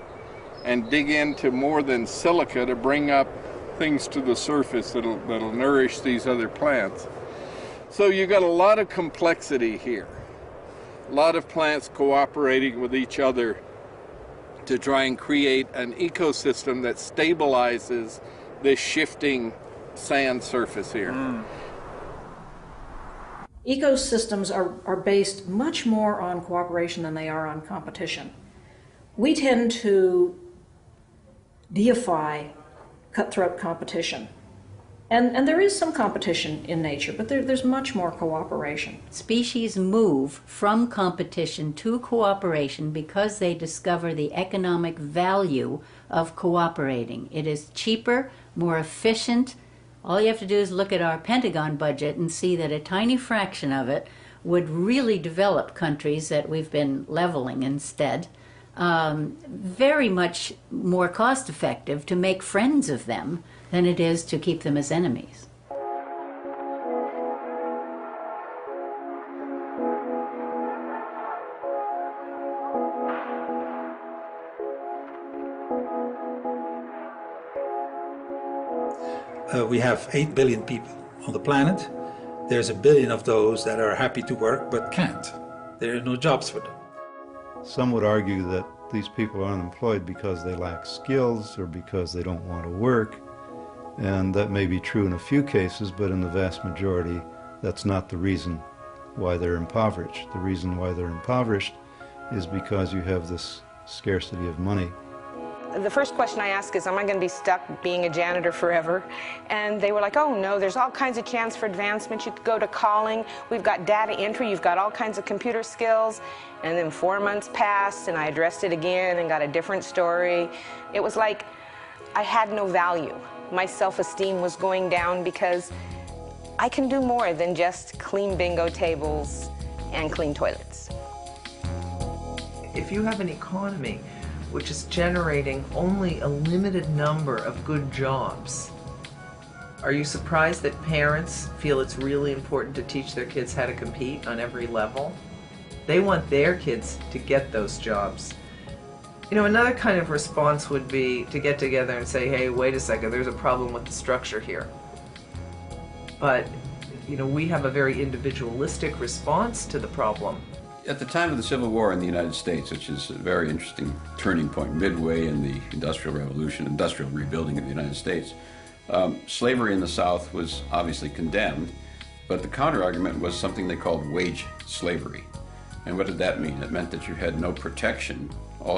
Speaker 10: and dig into more than silica to bring up things to the surface that'll nourish these other plants. So you've got a lot of complexity here. A lot of plants cooperating with each other to try and create an ecosystem that stabilizes this shifting sand surface here.
Speaker 3: Ecosystems are based much more on cooperation than they are on competition. We tend to deify cutthroat competition. And there is some competition in nature, but there's much more cooperation.
Speaker 12: Species move from competition to cooperation because they discover the economic value of cooperating. It is cheaper, more efficient. All you have to do is look at our Pentagon budget and see that a tiny fraction of it would really develop countries that we've been leveling instead. Very much more cost effective to make friends of them than it is to keep them as enemies.
Speaker 17: We have 8 billion people on the planet. There's 1 billion of those that are happy to work but can't. There are no jobs for them.
Speaker 21: Some would argue that these people are unemployed because they lack skills or because they don't want to work. And that may be true in a few cases, but in the vast majority, that's not the reason why they're impoverished. The reason why they're impoverished is because you have this scarcity of money.
Speaker 6: The first question I asked is, am I going to be stuck being a janitor forever? And they were like, oh no, there's all kinds of chance for advancement. You could go to calling. We've got data entry. You've got all kinds of computer skills. And then 4 months passed and I addressed it again and got a different story. It was like I had no value. My self-esteem was going down because I can do more than just clean bingo tables and clean toilets.
Speaker 7: If you have an economy which is generating only a limited number of good jobs, are you surprised that parents feel it's really important to teach their kids how to compete on every level? They want their kids to get those jobs. You know, another kind of response would be to get together and say, hey, wait a second, there's a problem with the structure here. But, you know, we have a very individualistic response to the problem.
Speaker 2: At the time of the Civil War in the United States, which is a very interesting turning point, midway in the Industrial Revolution, industrial rebuilding of the United States, slavery in the South was obviously condemned, but the counter-argument was something they called wage slavery. And what did that mean? It meant that you had no protection.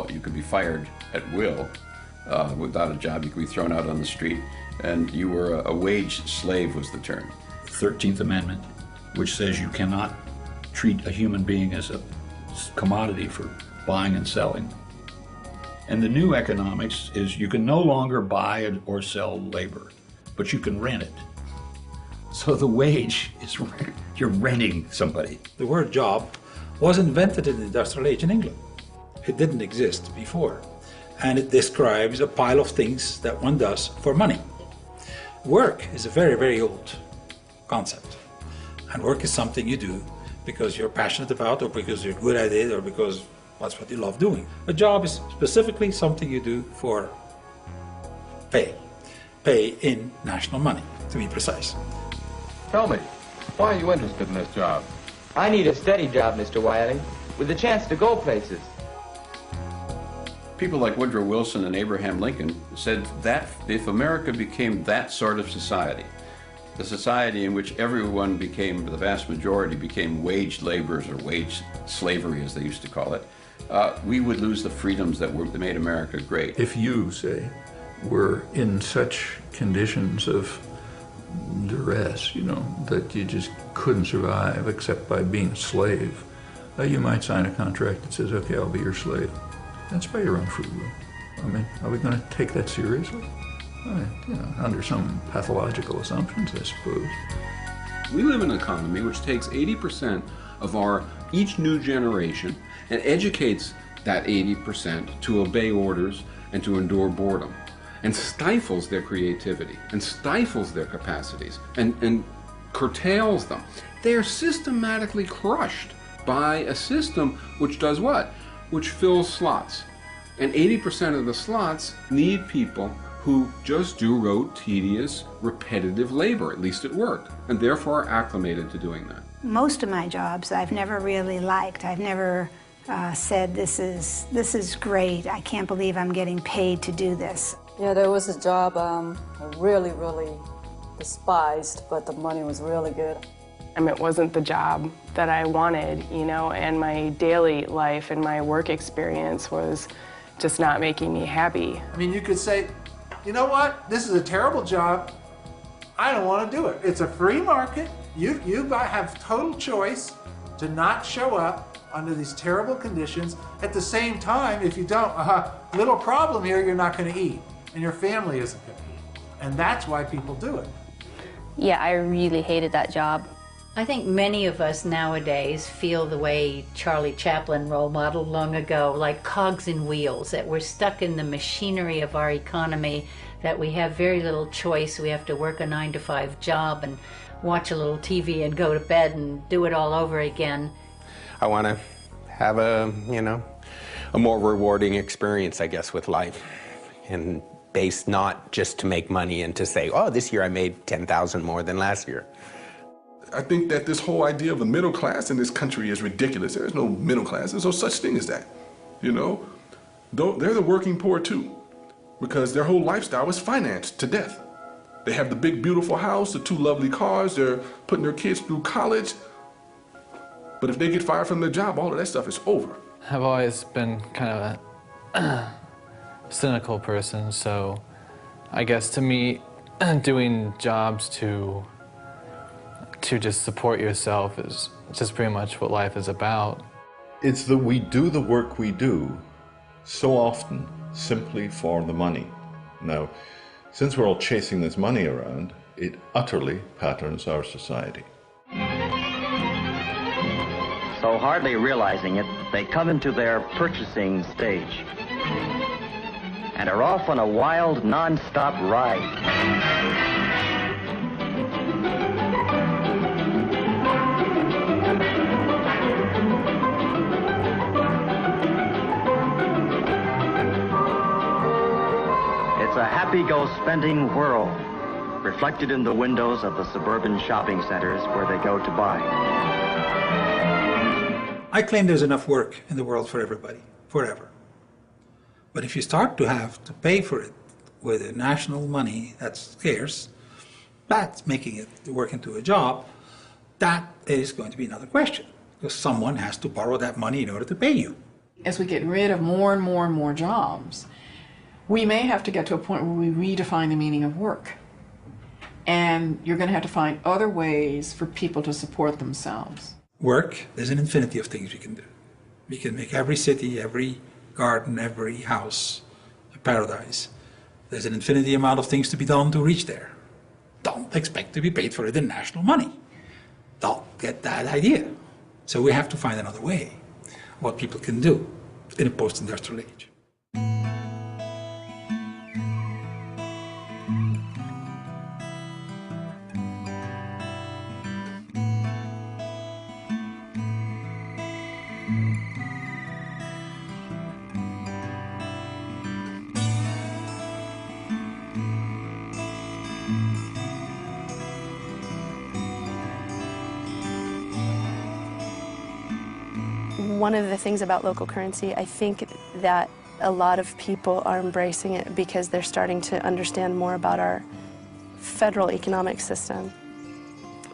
Speaker 2: You could be fired at will without a job. You could be thrown out on the street, and you were a wage slave was the term.
Speaker 4: 13th Amendment, which says you cannot treat a human being as a commodity for buying and selling. And the new economics is you can no longer buy or sell labor, but you can rent it. So the wage is you're renting somebody.
Speaker 17: The word job was invented in the industrial age in England. It didn't exist before. And it describes a pile of things that one does for money. Work is a very, very old concept. And work is something you do because you're passionate about, or because you're good at it, or because that's what you love doing. A job is specifically something you do for pay. Pay in national money, to be precise.
Speaker 5: Tell me, why are you interested in this job?
Speaker 20: I need a steady job, Mr. Wiley, with a chance to go places.
Speaker 2: People like Woodrow Wilson and Abraham Lincoln said that if America became that sort of society, the society in which everyone became, the vast majority became wage laborers or wage slavery as they used to call it, we would lose the freedoms that made America great.
Speaker 22: If you, say, were in such conditions of duress, you know, that you just couldn't survive except by being a slave, you might sign a contract that says, okay, I'll be your slave. That's by your own free will. I mean, are we going to take that seriously? I mean, you know, under some pathological assumptions, I suppose.
Speaker 5: We live in an economy which takes 80% of each new generation and educates that 80% to obey orders and to endure boredom, and stifles their creativity, and stifles their capacities, and curtails them. They are systematically crushed by a system which does what? Which fills slots. And 80% of the slots need people who just do rote, tedious, repetitive labor, at least at work, and therefore are acclimated to doing that.
Speaker 23: Most of my jobs I've never really liked. I've never said, this is great, I can't believe I'm getting paid to do this.
Speaker 24: Yeah, there was a job I really, really despised, but the money was really good.
Speaker 25: It wasn't the job that I wanted, you know, and my daily life and my work experience was just not making me happy.
Speaker 26: I mean, you could say, you know what, this is a terrible job, I don't want to do it. It's a free market, you have total choice to not show up under these terrible conditions. At the same time, if you don't, little problem here, you're not going to eat, and your family isn't going to eat. And that's why people do it.
Speaker 27: Yeah, I really hated that job.
Speaker 12: I think many of us nowadays feel the way Charlie Chaplin role modeled long ago, like cogs in wheels, that we're stuck in the machinery of our economy, that we have very little choice. We have to work a 9-to-5 job and watch a little TV and go to bed and do it all over again.
Speaker 28: I want to have a more rewarding experience, I guess, with life, and based not just to make money and to say, oh, this year I made 10,000 more than last year.
Speaker 16: I think that this whole idea of a middle class in this country is ridiculous. There is no middle class. There's no such thing as that. You know, they're the working poor too, because their whole lifestyle is financed to death. They have the big, beautiful house, the 2 lovely cars. They're putting their kids through college. But if they get fired from their job, all of that stuff is over.
Speaker 15: I've always been kind of a cynical person, so I guess to me, doing jobs to just support yourself is just pretty much what life is about.
Speaker 19: It's that we do the work we do so often simply for the money. Now, since we're all chasing this money around, it utterly patterns our society.
Speaker 29: So hardly realizing it, they come into their purchasing stage and are off on a wild, non-stop ride. It's a happy-go-spending world, reflected in the windows of the suburban shopping centers where they go to buy.
Speaker 17: I claim there's enough work in the world for everybody, forever. But if you start to have to pay for it with a national money that's scarce, that's making it work into a job, that is going to be another question, because someone has to borrow that money in order to pay you.
Speaker 1: As we get rid of more and more and more jobs, we may have to get to a point where we redefine the meaning of work. And you're going to have to find other ways for people to support themselves.
Speaker 17: Work, there's an infinity of things we can do. We can make every city, every garden, every house a paradise. There's an infinity amount of things to be done to reach there. Don't expect to be paid for it in national money. Don't get that idea. So we have to find another way, what people can do in a post-industrial age.
Speaker 3: One of the things about local currency, I think that a lot of people are embracing it because they're starting to understand more about our federal economic system.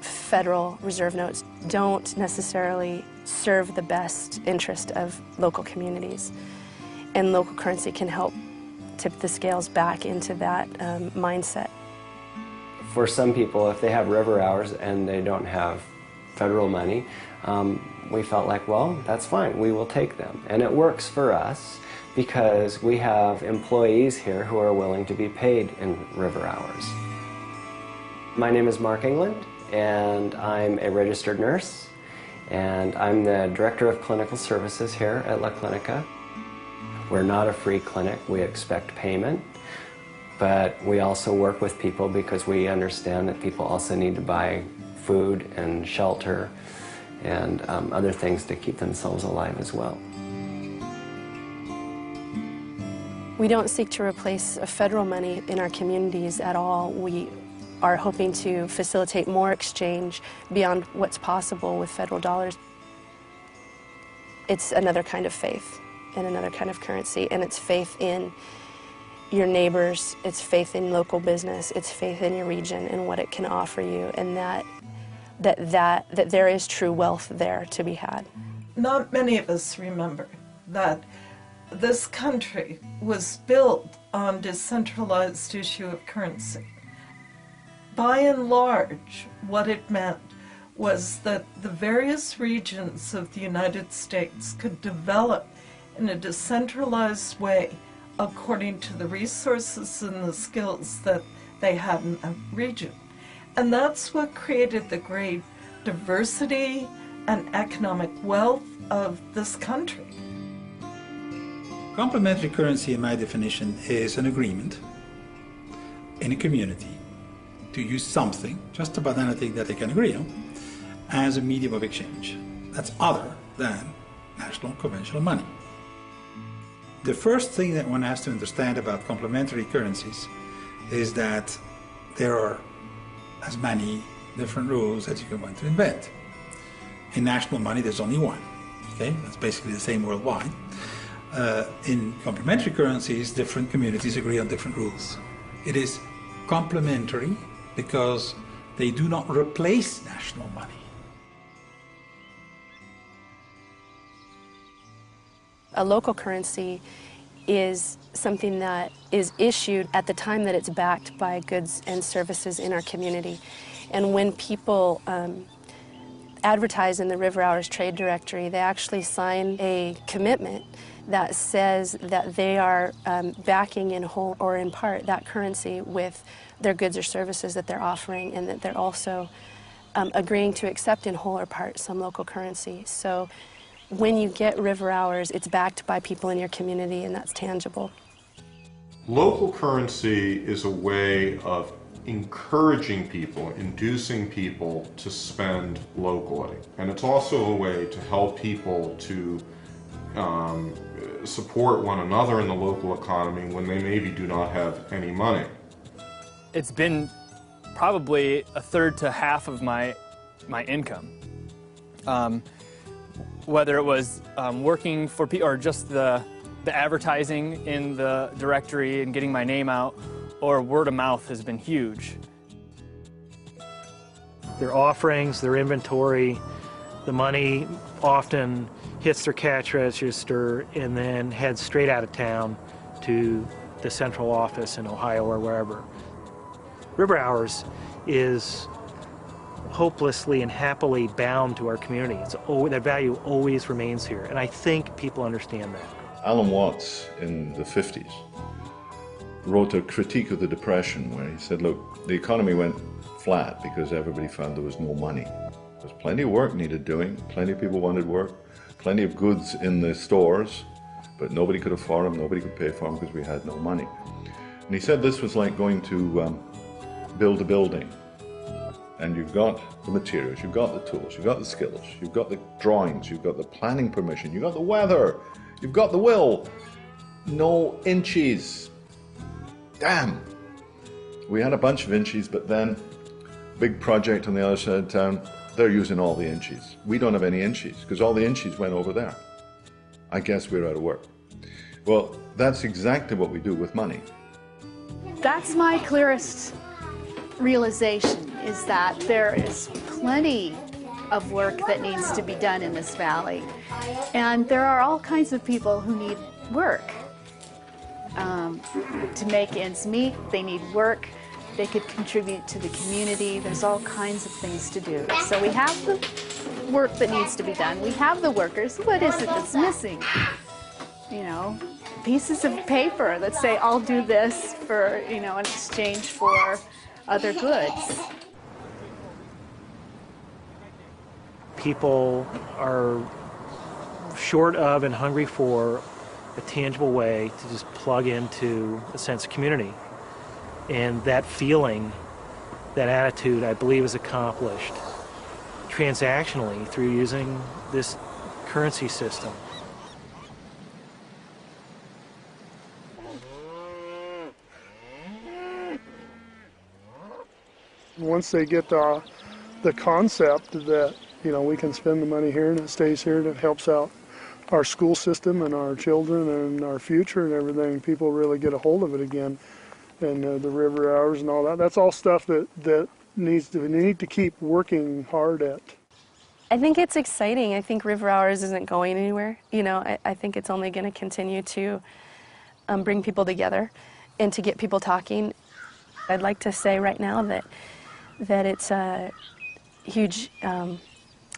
Speaker 3: Federal reserve notes don't necessarily serve the best interest of local communities, and local currency can help tip the scales back into that mindset.
Speaker 8: For some people, if they have river hours and they don't have federal money, we felt like, well, that's fine, we will take them. And it works for us because we have employees here who are willing to be paid in river hours. My name is Mark England, and I'm a registered nurse, and I'm the Director of Clinical Services here at La Clinica. We're not a free clinic, we expect payment, but we also work with people because we understand that people also need to buy food and shelter and other things to keep themselves alive as well.
Speaker 3: We don't seek to replace federal money in our communities at all. We are hoping to facilitate more exchange beyond what's possible with federal dollars. It's another kind of faith and another kind of currency, and it's faith in your neighbors, it's faith in local business, it's faith in your region and what it can offer you, and that there is true wealth there to be had.
Speaker 9: Not many of us remember that this country was built on decentralized issue of currency. By and large, what it meant was that the various regions of the United States could develop in a decentralized way according to the resources and the skills that they had in that region. And that's what created the great diversity and economic wealth of this country.
Speaker 17: Complementary currency, in my definition, is an agreement in a community to use something, just about anything that they can agree on, as a medium of exchange. That's other than national conventional money. The first thing that one has to understand about complementary currencies is that there are as many different rules that you can want to invent. In national money, there's only one. Okay, that's basically the same worldwide. In complementary currencies, different communities agree on different rules. It is complementary because they do not replace national money.
Speaker 3: A local currency is something that is issued at the time that it's backed by goods and services in our community. And when people advertise in the River Hours Trade Directory, they actually sign a commitment that says that they are backing in whole or in part that currency with their goods or services that they're offering, and that they're also agreeing to accept in whole or part some local currency. So when you get River Hours, it's backed by people in your community, and that's tangible.
Speaker 10: Local currency is a way of encouraging people, inducing people to spend locally. And it's also a way to help people to support one another in the local economy when they maybe do not have any money.
Speaker 11: It's been probably a third to half of my income. Whether it was working for people or just the advertising in the directory and getting my name out, or word of mouth has been huge.
Speaker 13: Their offerings, their inventory, the money often hits their cash register and then heads straight out of town to the central office in Ohio or wherever. River Hours is hopelessly and happily bound to our community. That value always remains here, and I think people understand that.
Speaker 19: Alan Watts in the 50s wrote a critique of the Depression where he said, look, the economy went flat because everybody found there was no money. There was plenty of work needed doing, plenty of people wanted work, plenty of goods in the stores, but nobody could afford them, nobody could pay for them because we had no money. And he said this was like going to build a building. And you've got the materials, you've got the tools, you've got the skills, you've got the drawings, you've got the planning permission, you've got the weather, you've got the will. No inches. Damn. We had a bunch of inches, but then big project on the other side of town, they're using all the inches. We don't have any inches because all the inches went over there. I guess we're out of work. Well, that's exactly what we do with money.
Speaker 2: That's my clearest realization, is that there is plenty of work that needs to be done in this valley. And there are all kinds of people who need work to make ends meet. They need work. They could contribute to the community. There's all kinds of things to do. So we have the work that needs to be done. We have the workers. What is it that's missing? You know, pieces of paper that say, I'll do this for, you know, in exchange for other goods.
Speaker 13: People are short of and hungry for a tangible way to just plug into a sense of community. And that feeling, that attitude, I believe, is accomplished transactionally through using this currency system.
Speaker 4: Once they get the concept that, you know, we can spend the money here and it stays here and it helps out our school system and our children and our future and everything, people really get a hold of it again. And the river hours and all that, that's all stuff that we need to keep working hard at.
Speaker 3: I think it's exciting. I think River Hours isn't going anywhere. You know, I think it's only going to continue to bring people together and to get people talking. I'd like to say right now that it's a huge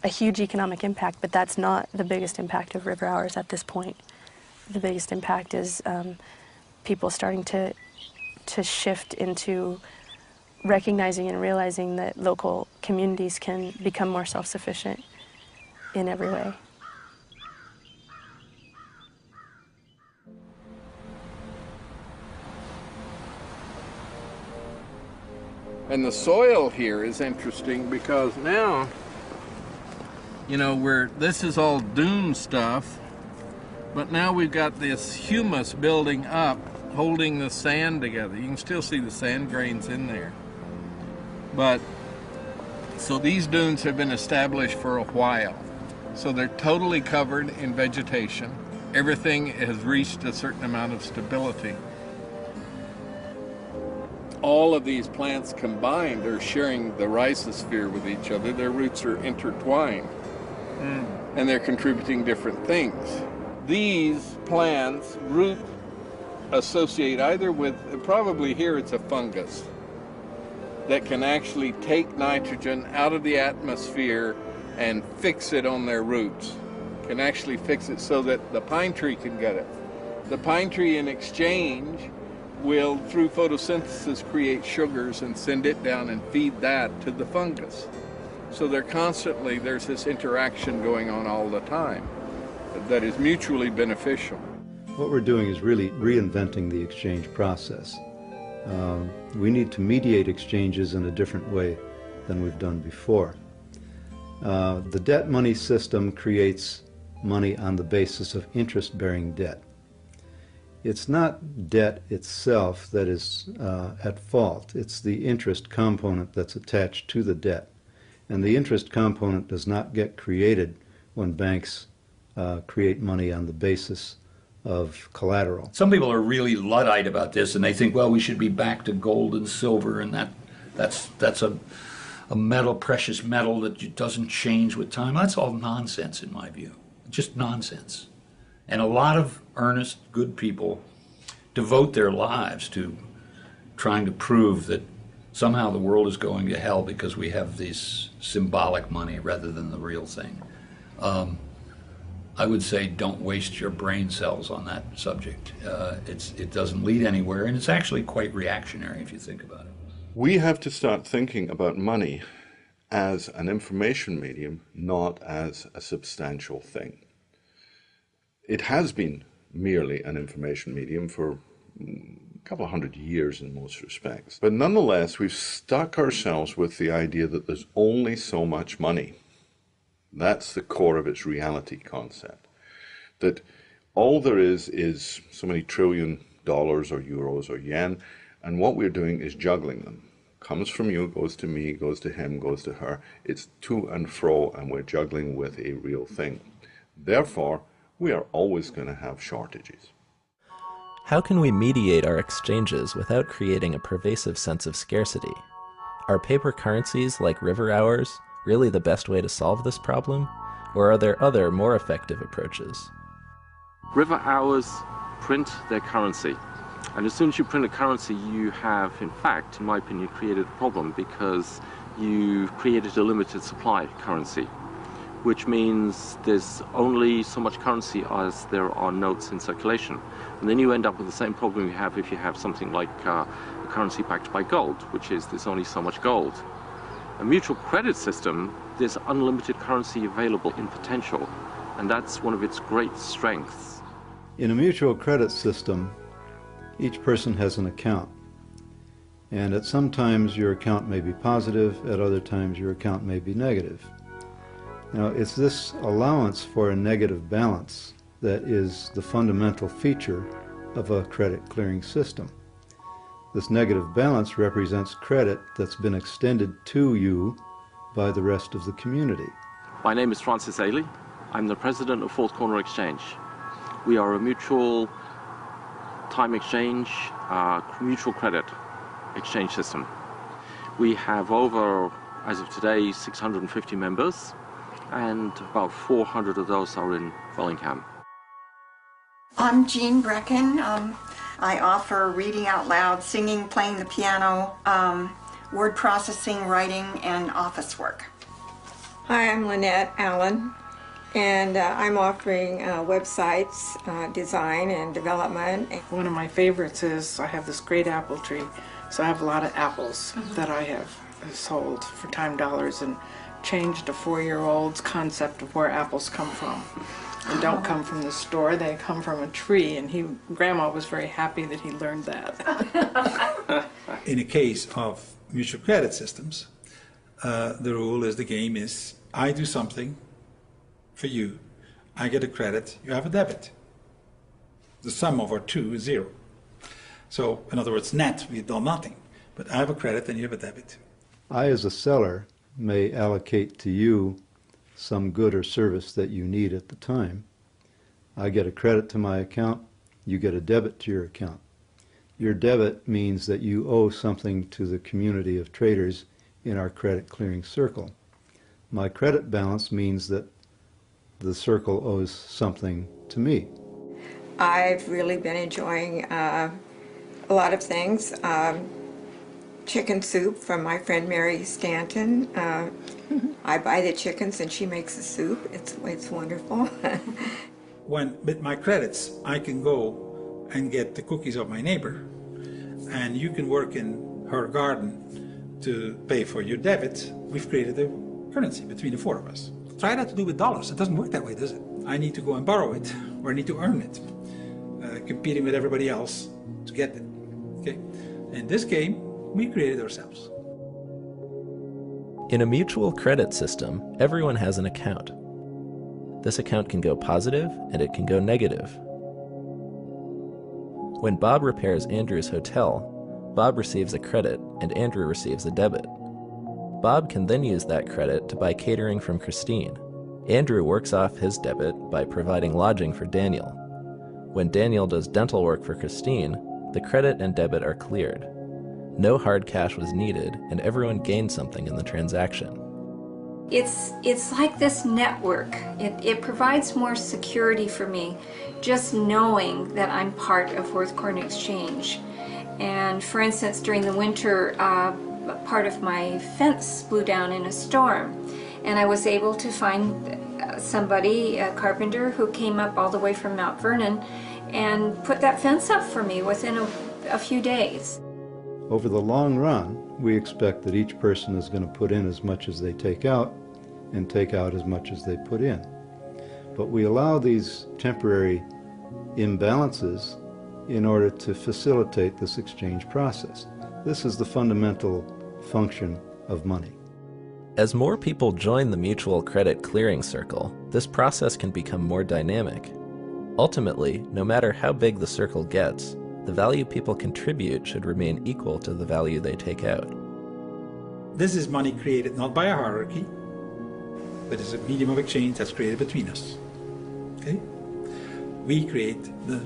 Speaker 3: economic impact, but that's not the biggest impact of River Hours at this point. The biggest impact is people starting to shift into recognizing and realizing that local communities can become more self-sufficient in every way.
Speaker 6: And the soil here is interesting because now, you know, this is all dune stuff, but now we've got this humus building up, holding the sand together. You can still see the sand grains in there. But, so these dunes have been established for a while. So they're totally covered in vegetation. Everything has reached a certain amount of stability. All of these plants combined are sharing the rhizosphere with each other. Their roots are intertwined, and they're contributing different things. These plants root associate either with, probably here it's a fungus, that can actually take nitrogen out of the atmosphere and fix it on their roots. Can actually fix it so that the pine tree can get it. The pine tree in exchange will, through photosynthesis, create sugars and send it down and feed that to the fungus. So there's this interaction going on all the time that is mutually beneficial.
Speaker 7: What we're doing is really reinventing the exchange process. We need to mediate exchanges in a different way than we've done before. The debt money system creates money on the basis of interest-bearing debt. It's not debt itself that is at fault. It's the interest component that's attached to the debt. And the interest component does not get created when banks create money on the basis of collateral.
Speaker 14: Some people are really Luddite about this, and they think, well, we should be back to gold and silver, and that's a metal, precious metal that doesn't change with time. That's all nonsense in my view, just nonsense. And a lot of earnest, good people devote their lives to trying to prove that somehow the world is going to hell because we have this symbolic money rather than the real thing. I would say don't waste your brain cells on that subject. It doesn't lead anywhere, and it's actually quite reactionary if you think about it.
Speaker 19: We have to start thinking about money as an information medium, not as a substantial thing. It has been merely an information medium for a couple of hundred years in most respects. But nonetheless, we've stuck ourselves with the idea that there's only so much money. That's the core of its reality concept. That all there is so many trillion dollars or euros or yen, and what we're doing is juggling them comes from you, goes to me, goes to him, goes to her. It's to and fro, and we're juggling with a real thing. Therefore, we are always going to have shortages.
Speaker 5: How can we mediate our exchanges without creating a pervasive sense of scarcity? Are paper currencies like river hours really the best way to solve this problem? Or are there other, more effective approaches?
Speaker 18: River hours print their currency. And as soon as you print a currency, you have, in fact, in my opinion, created a problem, because you've created a limited supply currency, which means there's only so much currency as there are notes in circulation. And then you end up with the same problem you have if you have something like a currency backed by gold, which is there's only so much gold. A mutual credit system, there's unlimited currency available in potential, and that's one of its great strengths.
Speaker 7: In a mutual credit system, each person has an account, and at some times your account may be positive, at other times your account may be negative. Now, it's this allowance for a negative balance that is the fundamental feature of a credit clearing system. This negative balance represents credit that's been extended to you by the rest of the community.
Speaker 18: My name is Francis Ailey. I'm the president of Fourth Corner Exchange. We are a mutual time exchange, mutual credit exchange system. We have over, as of today, 650 members, and about 400 of those are in Bellingham.
Speaker 20: I'm Jean Brecken. I offer reading out loud, singing, playing the piano, word processing, writing, and office work.
Speaker 21: Hi, I'm Lynette Allen, and I'm offering websites, design and development.
Speaker 22: One of my favorites is I have this great apple tree, so I have a lot of apples that I have sold for time dollars and changed a 4-year-old's concept of where apples come from. And don't come from the store, they come from a tree, and Grandma was very happy that he learned that.
Speaker 17: In a case of mutual credit systems, the rule is, the game is, I do something for you, I get a credit, you have a debit. The sum of our two is 0. So, in other words, net, we've done nothing. But I have a credit and you have a debit.
Speaker 7: I, as a seller, may allocate to you some good or service that you need at the time. I get a credit to my account, you get a debit to your account. Your debit means that you owe something to the community of traders in our credit clearing circle. My credit balance means that the circle owes something to me.
Speaker 21: I've really been enjoying a lot of things. Chicken soup from my friend Mary Stanton. I buy the chickens and she makes the soup. It's wonderful.
Speaker 17: With my credits, I can go and get the cookies of my neighbor, and you can work in her garden to pay for your debit. We've created a currency between the 4 of us. Try that to do with dollars. It doesn't work that way, does it? I need to go and borrow it, or I need to earn it, competing with everybody else to get it. Okay? In this game, we created ourselves.
Speaker 5: In a mutual credit system, everyone has an account. This account can go positive and it can go negative. When Bob repairs Andrew's hotel, Bob receives a credit and Andrew receives a debit. Bob can then use that credit to buy catering from Christine. Andrew works off his debit by providing lodging for Daniel. When Daniel does dental work for Christine, the credit and debit are cleared. No hard cash was needed, and everyone gained something in the transaction.
Speaker 23: It's like this network. It provides more security for me, just knowing that I'm part of Fourth Corner Exchange. And for instance, during the winter, part of my fence blew down in a storm, and I was able to find somebody, a carpenter, who came up all the way from Mount Vernon and put that fence up for me within a few days.
Speaker 7: Over the long run, we expect that each person is going to put in as much as they take out and take out as much as they put in. But we allow these temporary imbalances in order to facilitate this exchange process. This is the fundamental function of money.
Speaker 5: As more people join the mutual credit clearing circle, this process can become more dynamic. Ultimately, no matter how big the circle gets, the value people contribute should remain equal to the value they take out.
Speaker 17: This is money created not by a hierarchy, but it's a medium of exchange that's created between us. Okay? We create the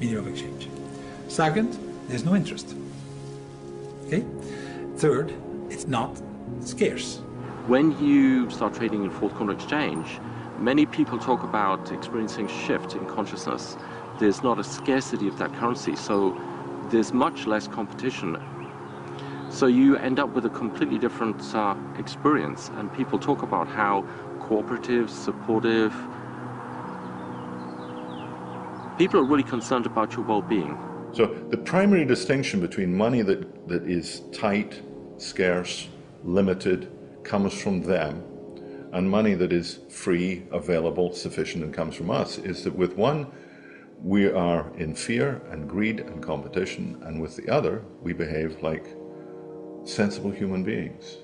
Speaker 17: medium of exchange. Second, there's no interest. Okay? Third, it's not scarce.
Speaker 18: When you start trading in fourth corner exchange, many people talk about experiencing shift in consciousness. There's not a scarcity of that currency, so there's much less competition. So you end up with a completely different experience, and people talk about how cooperative, supportive. People are really concerned about your well-being.
Speaker 19: So the primary distinction between money that is tight, scarce, limited, comes from them, and money that is free, available, sufficient, and comes from us, is that with one, we are in fear and greed and competition, and with the other, we behave like sensible human beings.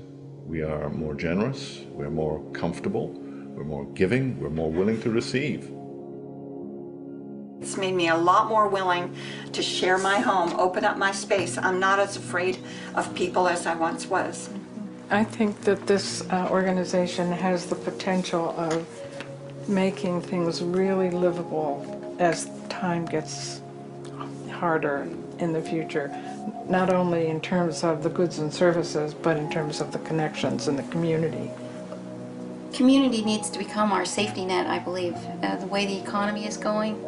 Speaker 19: We are more generous, we're more comfortable, we're more giving, we're more willing to receive.
Speaker 20: It's made me a lot more willing to share my home, open up my space. I'm not as afraid of people as I once was.
Speaker 22: I think that this organization has the potential of making things really livable as time gets harder in the future, not only in terms of the goods and services, but in terms of the connections in the community.
Speaker 12: Community needs to become our safety net, I believe, the way the economy is going.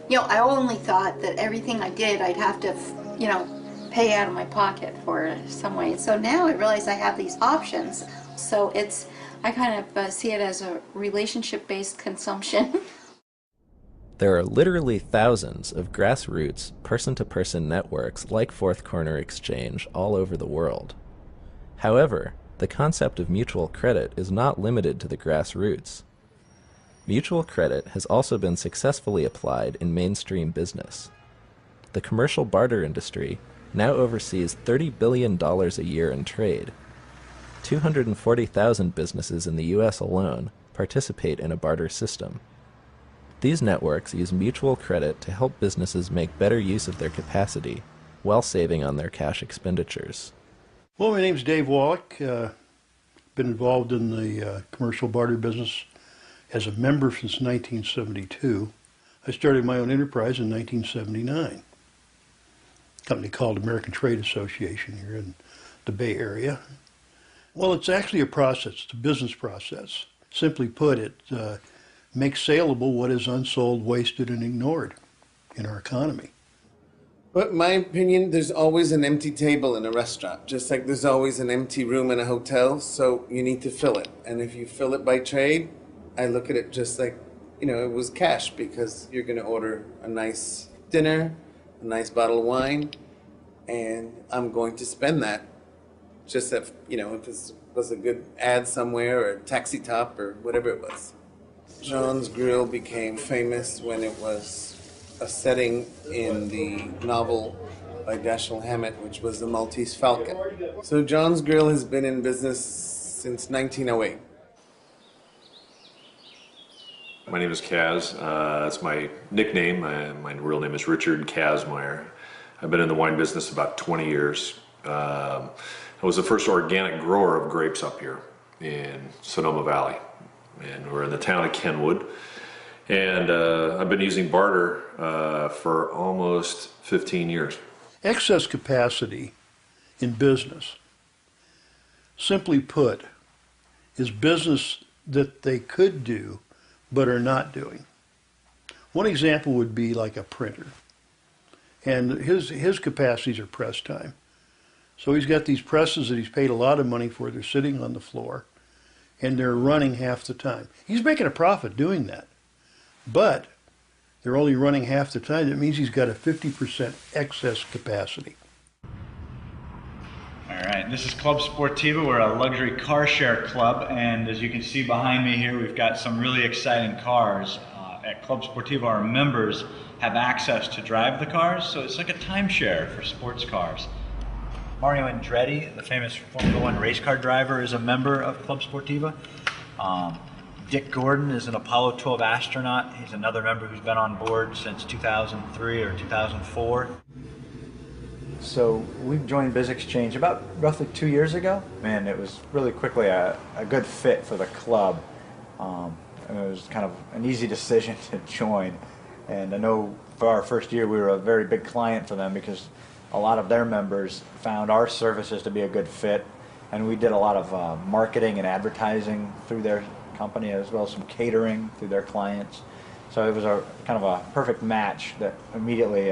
Speaker 12: You know, I only thought that everything I did, I'd have to, you know, pay out of my pocket for some way. So now I realize I have these options. So it's, I kind of see it as a relationship-based consumption.
Speaker 5: There are literally thousands of grassroots, person-to-person networks like Fourth Corner Exchange all over the world. However, the concept of mutual credit is not limited to the grassroots. Mutual credit has also been successfully applied in mainstream business. The commercial barter industry now oversees $30 billion a year in trade. 240,000 businesses in the US alone participate in a barter system. These networks use mutual credit to help businesses make better use of their capacity while saving on their cash expenditures.
Speaker 15: Well, my name's Dave Wallach. Been involved in the commercial barter business as a member since 1972. I started my own enterprise in 1979. A company called American Trade Association here in the Bay Area. Well, it's actually a process. It's a business process. Simply put, it makes saleable what is unsold, wasted, and ignored in our economy.
Speaker 16: But in my opinion, there's always an empty table in a restaurant, just like there's always an empty room in a hotel, so you need to fill it. And if you fill it by trade, I look at it just like, you know, it was cash, because you're going to order a nice dinner, a nice bottle of wine, and I'm going to spend that. Just that, you know, if it was a good ad somewhere or a taxi top or whatever it was. John's Grill became famous when it was a setting in the novel by Dashiell Hammett, which was The Maltese Falcon. So John's Grill has been in business since 1908.
Speaker 24: My name is Kaz. That's my nickname. My real name is Richard Kazmaier. I've been in the wine business about 20 years. I was the first organic grower of grapes up here in Sonoma Valley. And we're in the town of Kenwood. And I've been using barter for almost 15 years.
Speaker 15: Excess capacity in business, simply put, is business that they could do but are not doing. One example would be like a printer. And his capacities are press time. So he's got these presses that he's paid a lot of money for. They're sitting on the floor, and they're running half the time. He's making a profit doing that. But they're only running half the time. That means he's got a 50% excess capacity.
Speaker 25: All right, this is Club Sportiva. We're a luxury car share club, and as you can see behind me here, we've got some really exciting cars. At Club Sportiva, our members have access to drive the cars, so it's like a timeshare for sports cars. Mario Andretti, the famous Formula One race car driver, is a member of Club Sportiva. Dick Gordon is an Apollo 12 astronaut. He's another member who's been on board since 2003 or 2004.
Speaker 1: So we joined BizExchange about roughly 2 years ago, and it was really quickly a good fit for the club. And it was kind of an easy decision to join. And I know for our first year we were a very big client for them because a lot of their members found our services to be a good fit. And we did a lot of marketing and advertising through their company, as well as some catering through their clients. So it was a kind of a perfect match that immediately,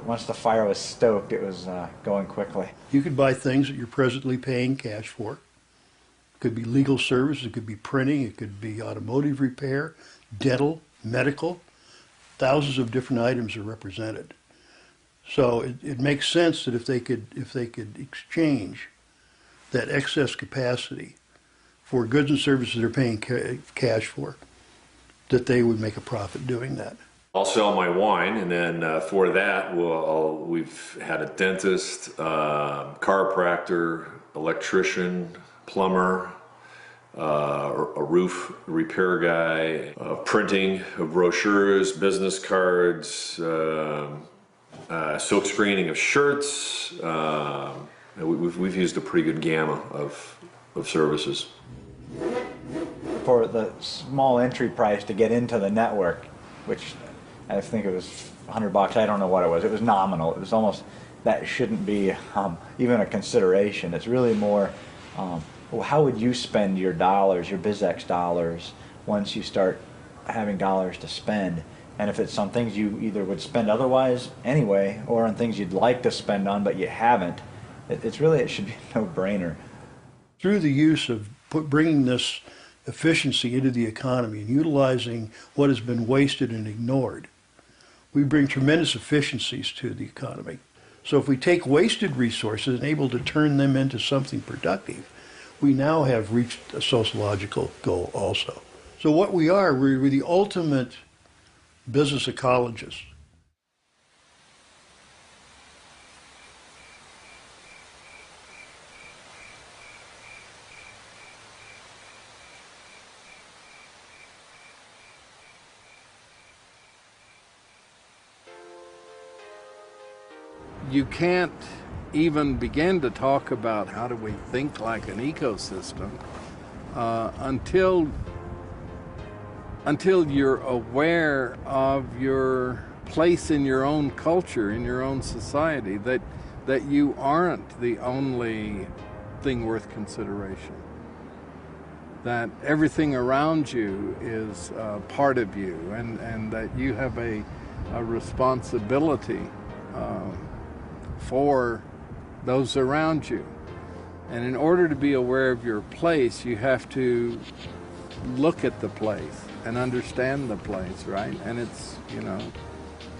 Speaker 1: once the fire was stoked, it was going quickly.
Speaker 15: You could buy things that you're presently paying cash for. It could be legal service, it could be printing, it could be automotive repair, dental, medical. Thousands of different items are represented. So it makes sense that if they could exchange that excess capacity for goods and services they're paying cash for, that they would make a profit doing that.
Speaker 24: I'll sell my wine, and then for that, we've had a dentist, chiropractor, electrician, plumber, a roof repair guy, printing of brochures, business cards, silk screening of shirts. We've used a pretty good gamma of services.
Speaker 1: For the small entry price to get into the network, which I think it was $100, I don't know what it was nominal. It was almost, that shouldn't be even a consideration. It's really more, well, how would you spend your dollars, your BizX dollars, once you start having dollars to spend? And if it's on things you either would spend otherwise anyway, or on things you'd like to spend on but you haven't, it should be a no-brainer.
Speaker 15: Through the use of bringing this efficiency into the economy and utilizing what has been wasted and ignored, we bring tremendous efficiencies to the economy. So if we take wasted resources and able to turn them into something productive, we now have reached a sociological goal also. So what we're the ultimate business ecologists.
Speaker 6: You can't even begin to talk about how do we think like an ecosystem until you're aware of your place in your own culture, in your own society, that you aren't the only thing worth consideration, that everything around you is part of you, and that you have a responsibility for those around you. And in order to be aware of your place, you have to look at the place and understand the place, right? And it's,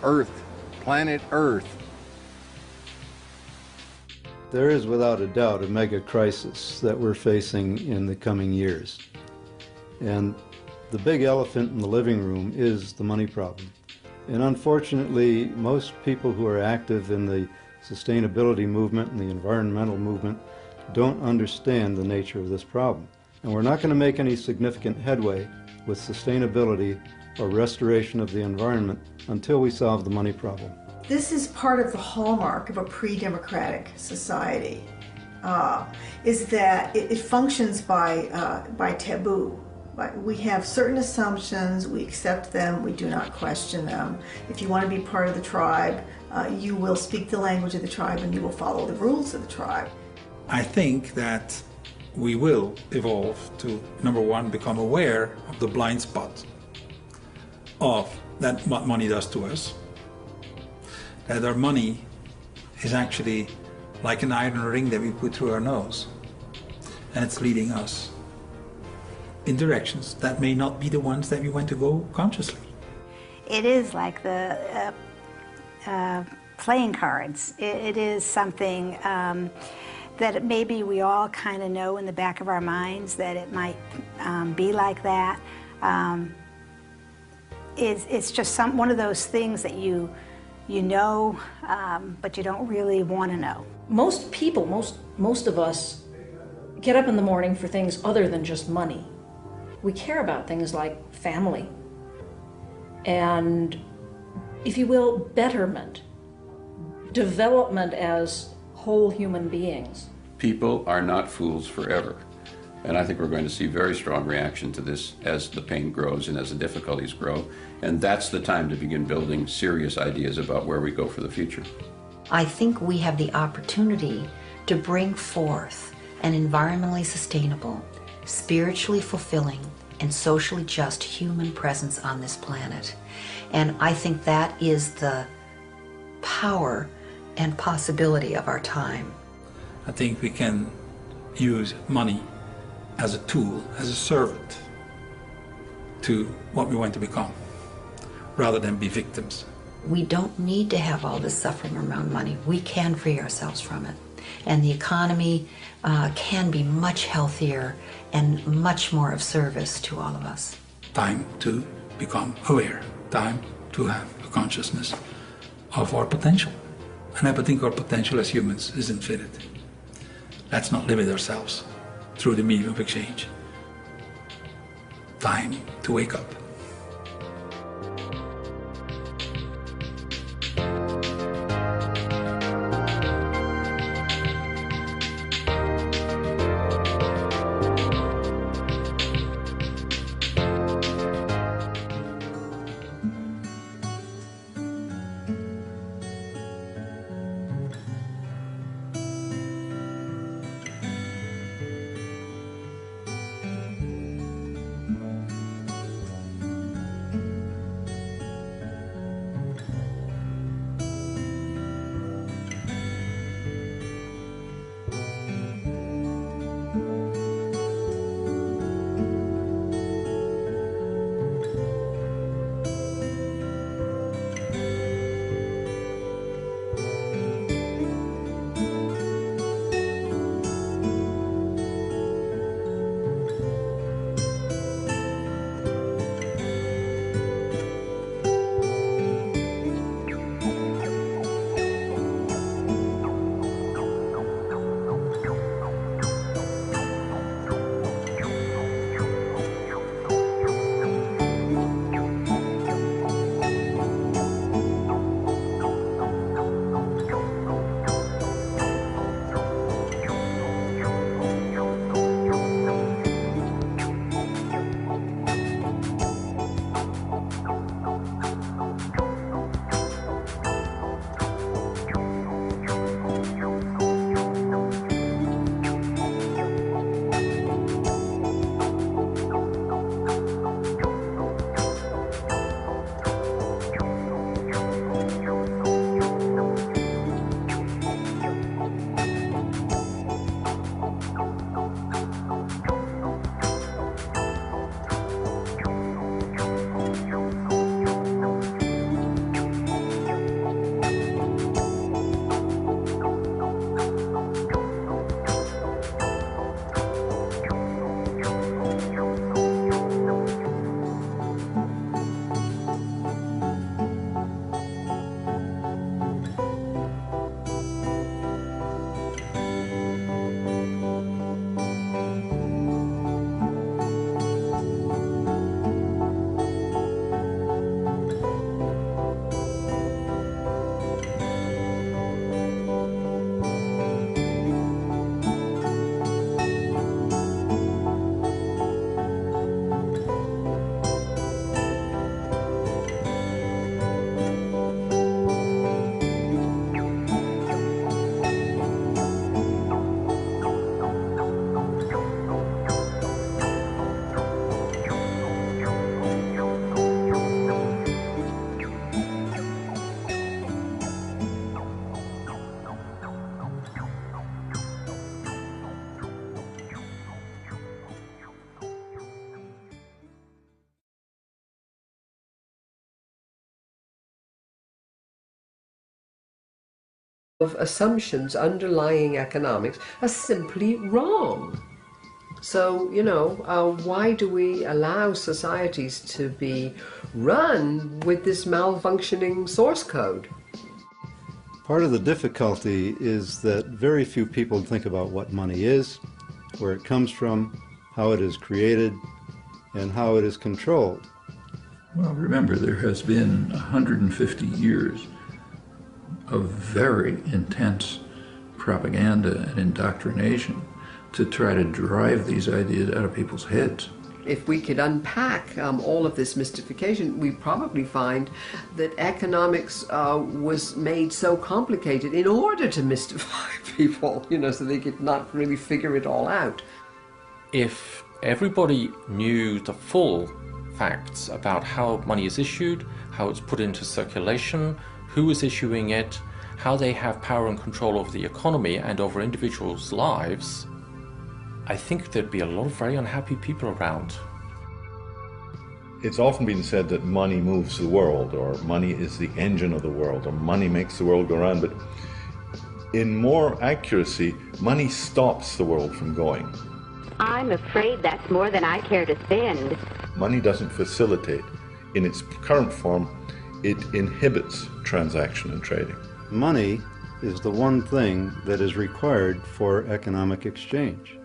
Speaker 6: Earth, planet Earth.
Speaker 7: There is without a doubt a mega crisis that we're facing in the coming years. And the big elephant in the living room is the money problem. And unfortunately, most people who are active in the sustainability movement and the environmental movement don't understand the nature of this problem. And we're not going to make any significant headway with sustainability or restoration of the environment until we solve the money problem.
Speaker 20: This is part of the hallmark of a pre-democratic society, is that it functions by taboo. We have certain assumptions, we accept them, we do not question them. If you want to be part of the tribe, you will speak the language of the tribe and you will follow the rules of the tribe.
Speaker 17: I think that we will evolve to, number one, become aware of the blind spot of that what money does to us. That our money is actually like an iron ring that we put through our nose, and it's leading us in directions that may not be the ones that we want to go consciously.
Speaker 8: It is like the playing cards. It is something that maybe we all kind of know in the back of our minds that it might be like that. It's just one of those things that you know, but you don't really want to know.
Speaker 9: Most people, most of us, get up in the morning for things other than just money. We care about things like family and, if you will, betterment, development as whole human beings.
Speaker 2: People are not fools forever. And I think we're going to see very strong reaction to this as the pain grows and as the difficulties grow. And that's the time to begin building serious ideas about where we go for the future.
Speaker 4: I think we have the opportunity to bring forth an environmentally sustainable, spiritually fulfilling, and socially just human presence on this planet. And I think that is the power and possibility of our time.
Speaker 17: I think we can use money as a tool, as a servant to what we want to become, rather than be victims.
Speaker 4: We don't need to have all this suffering around money. We can free ourselves from it. And the economy can be much healthier and much more of service to all of us.
Speaker 17: Time to become aware, time to have a consciousness of our potential. And I think our potential as humans is infinite. Let's not limit ourselves through the medium of exchange. Time to wake up.
Speaker 10: Of assumptions underlying economics are simply wrong. So, why do we allow societies to be run with this malfunctioning source code?
Speaker 7: Part of the difficulty is that very few people think about what money is, where it comes from, how it is created, and how it is controlled.
Speaker 14: Well, remember, there has been 150 years of very intense propaganda and indoctrination to try to drive these ideas out of people's heads.
Speaker 10: If we could unpack all of this mystification, we'd probably find that economics was made so complicated in order to mystify people, you know, so they could not really figure it all out.
Speaker 3: If everybody knew the full facts about how money is issued, how it's put into circulation, who is issuing it, how they have power and control over the economy and over individuals' lives, I think there'd be a lot of very unhappy people around.
Speaker 19: It's often been said that money moves the world, or money is the engine of the world, or money makes the world go round, but in more accuracy, money stops the world from going.
Speaker 11: I'm afraid that's more than I care to spend.
Speaker 19: Money doesn't facilitate. In its current form, it inhibits transaction and trading.
Speaker 7: Money is the one thing that is required for economic exchange.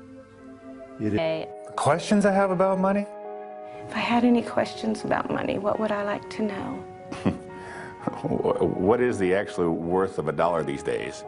Speaker 13: Questions I have about money?
Speaker 21: If I had any questions about money, what would I like to know?
Speaker 23: What is the actual worth of $1 these days?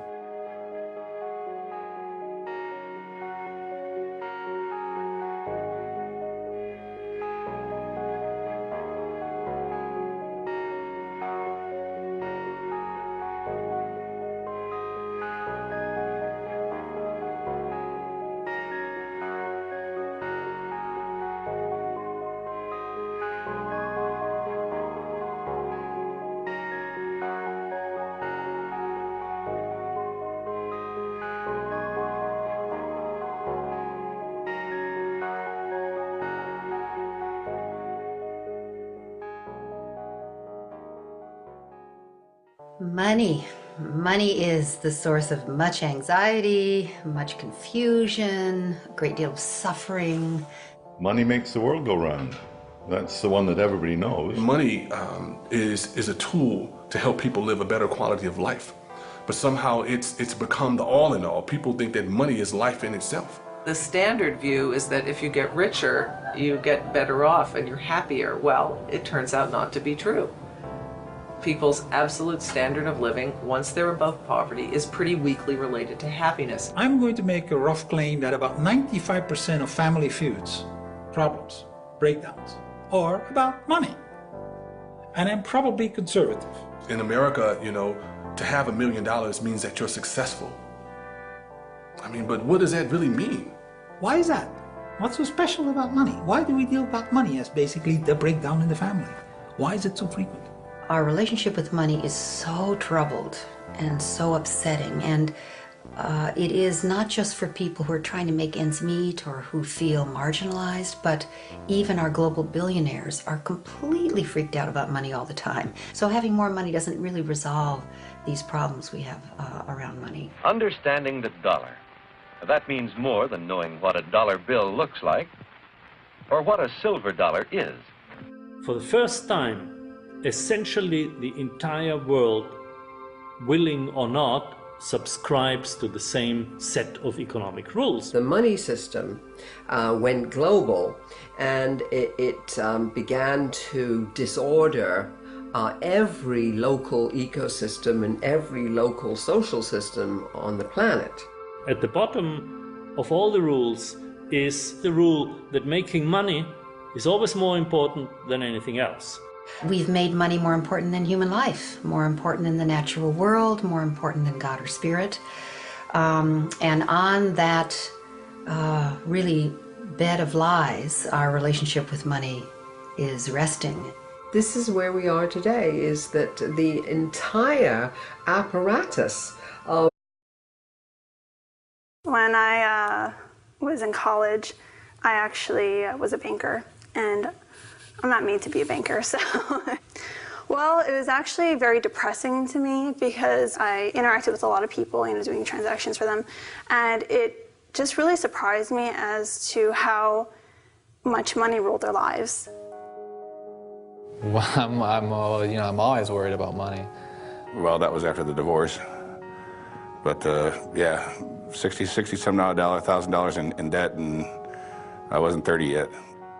Speaker 4: Money. Money is the source of much anxiety, much confusion, a great deal of suffering.
Speaker 19: Money makes the world go round. That's the one that everybody knows.
Speaker 26: Money is a tool to help people live a better quality of life. But somehow it's become the all in all. People think that money is life in itself.
Speaker 27: The standard view is that if you get richer, you get better off and you're happier. Well, it turns out not to be true. People's absolute standard of living, once they're above poverty, is pretty weakly related to happiness.
Speaker 17: I'm going to make a rough claim that about 95% of family feuds, problems, breakdowns, are about money. And I'm probably conservative.
Speaker 26: In America, you know, to have $1 million means that you're successful. I mean, but what does that really mean?
Speaker 17: Why is that? What's so special about money? Why do we deal about money as basically the breakdown in the family? Why is it so frequent?
Speaker 4: Our relationship with money is so troubled and so upsetting, and it is not just for people who are trying to make ends meet or who feel marginalized, but even our global billionaires are completely freaked out about money all the time. So having more money doesn't really resolve these problems we have around money.
Speaker 28: Understanding the dollar. That means more than knowing what a dollar bill looks like or what a silver dollar is.
Speaker 29: For the first time, essentially the entire world, willing or not, subscribes to the same set of economic rules.
Speaker 10: The money system went global, and it began to disorder every local ecosystem and every local social system on the planet.
Speaker 29: At the bottom of all the rules is the rule that making money is always more important than anything else.
Speaker 4: We've made money more important than human life, more important than the natural world, more important than God or spirit. And on that really bed of lies, our relationship with money is resting.
Speaker 10: This is where we are today, is that the entire apparatus of...
Speaker 30: When I was in college, I actually was a banker, and I'm not made to be a banker, so. Well, it was actually very depressing to me because I interacted with a lot of people, doing transactions for them, and it just really surprised me as to how much money ruled their lives.
Speaker 31: Well, I'm always worried about money.
Speaker 23: Well, that was after the divorce. But yeah, $60 some odd $1,000 in debt, and I wasn't 30 yet.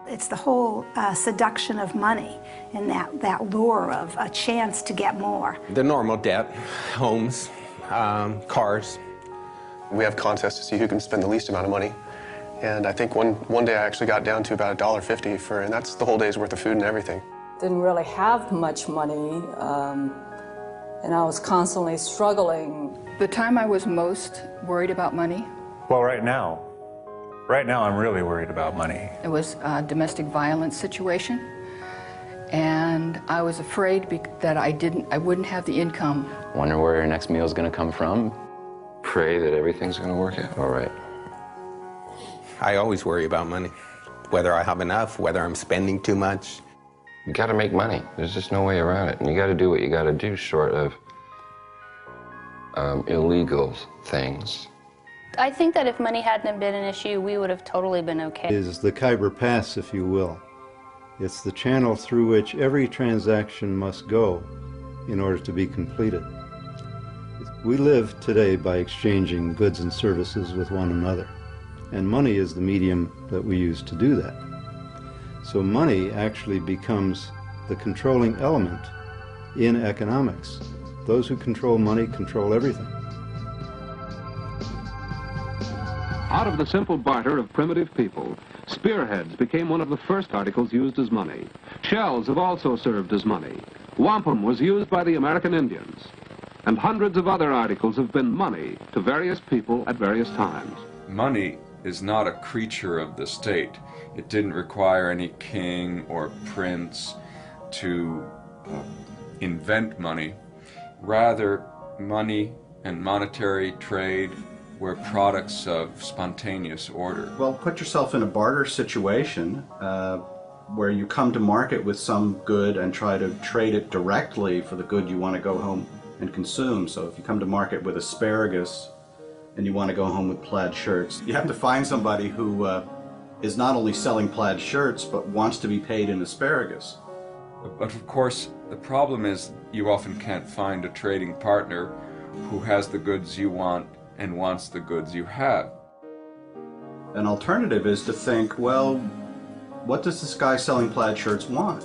Speaker 8: It's the whole seduction of money and that lure of a chance to get more.
Speaker 1: The normal debt, homes, cars.
Speaker 5: We have contests to see who can spend the least amount of money. And I think one day I actually got down to about $1.50 and that's the whole day's worth of food and everything.
Speaker 6: Didn't really have much money, and I was constantly struggling.
Speaker 12: The time I was most worried about money?
Speaker 13: Well, right now I'm really worried about money.
Speaker 12: It was a domestic violence situation, and I was afraid that I wouldn't have the income.
Speaker 15: Wonder where your next meal is going to come from. Pray that everything's going to work out all right.
Speaker 31: I always worry about money, whether I have enough, whether I'm spending too much.
Speaker 15: You got to make money. There's just no way around it. And you got to do what you got to do short of illegal things.
Speaker 16: I think that if money hadn't been an issue, we would have totally been okay.
Speaker 7: It is the Khyber Pass, if you will. It's the channel through which every transaction must go in order to be completed. We live today by exchanging goods and services with one another, and money is the medium that we use to do that. So money actually becomes the controlling element in economics. Those who control money control everything.
Speaker 18: Out of the simple barter of primitive people, spearheads became one of the first articles used as money. Shells have also served as money. Wampum was used by the American Indians. And hundreds of other articles have been money to various people at various times.
Speaker 22: Money is not a creature of the state. It didn't require any king or prince to invent money. Rather, money and monetary trade were products of spontaneous order.
Speaker 24: Well, put yourself in a barter situation where you come to market with some good and try to trade it directly for the good you want to go home and consume. So if you come to market with asparagus and you want to go home with plaid shirts, you have to find somebody who is not only selling plaid shirts but wants to be paid in asparagus.
Speaker 22: But of course, the problem is you often can't find a trading partner who has the goods you want and wants the goods you have.
Speaker 24: An alternative is to think, well, what does this guy selling plaid shirts want?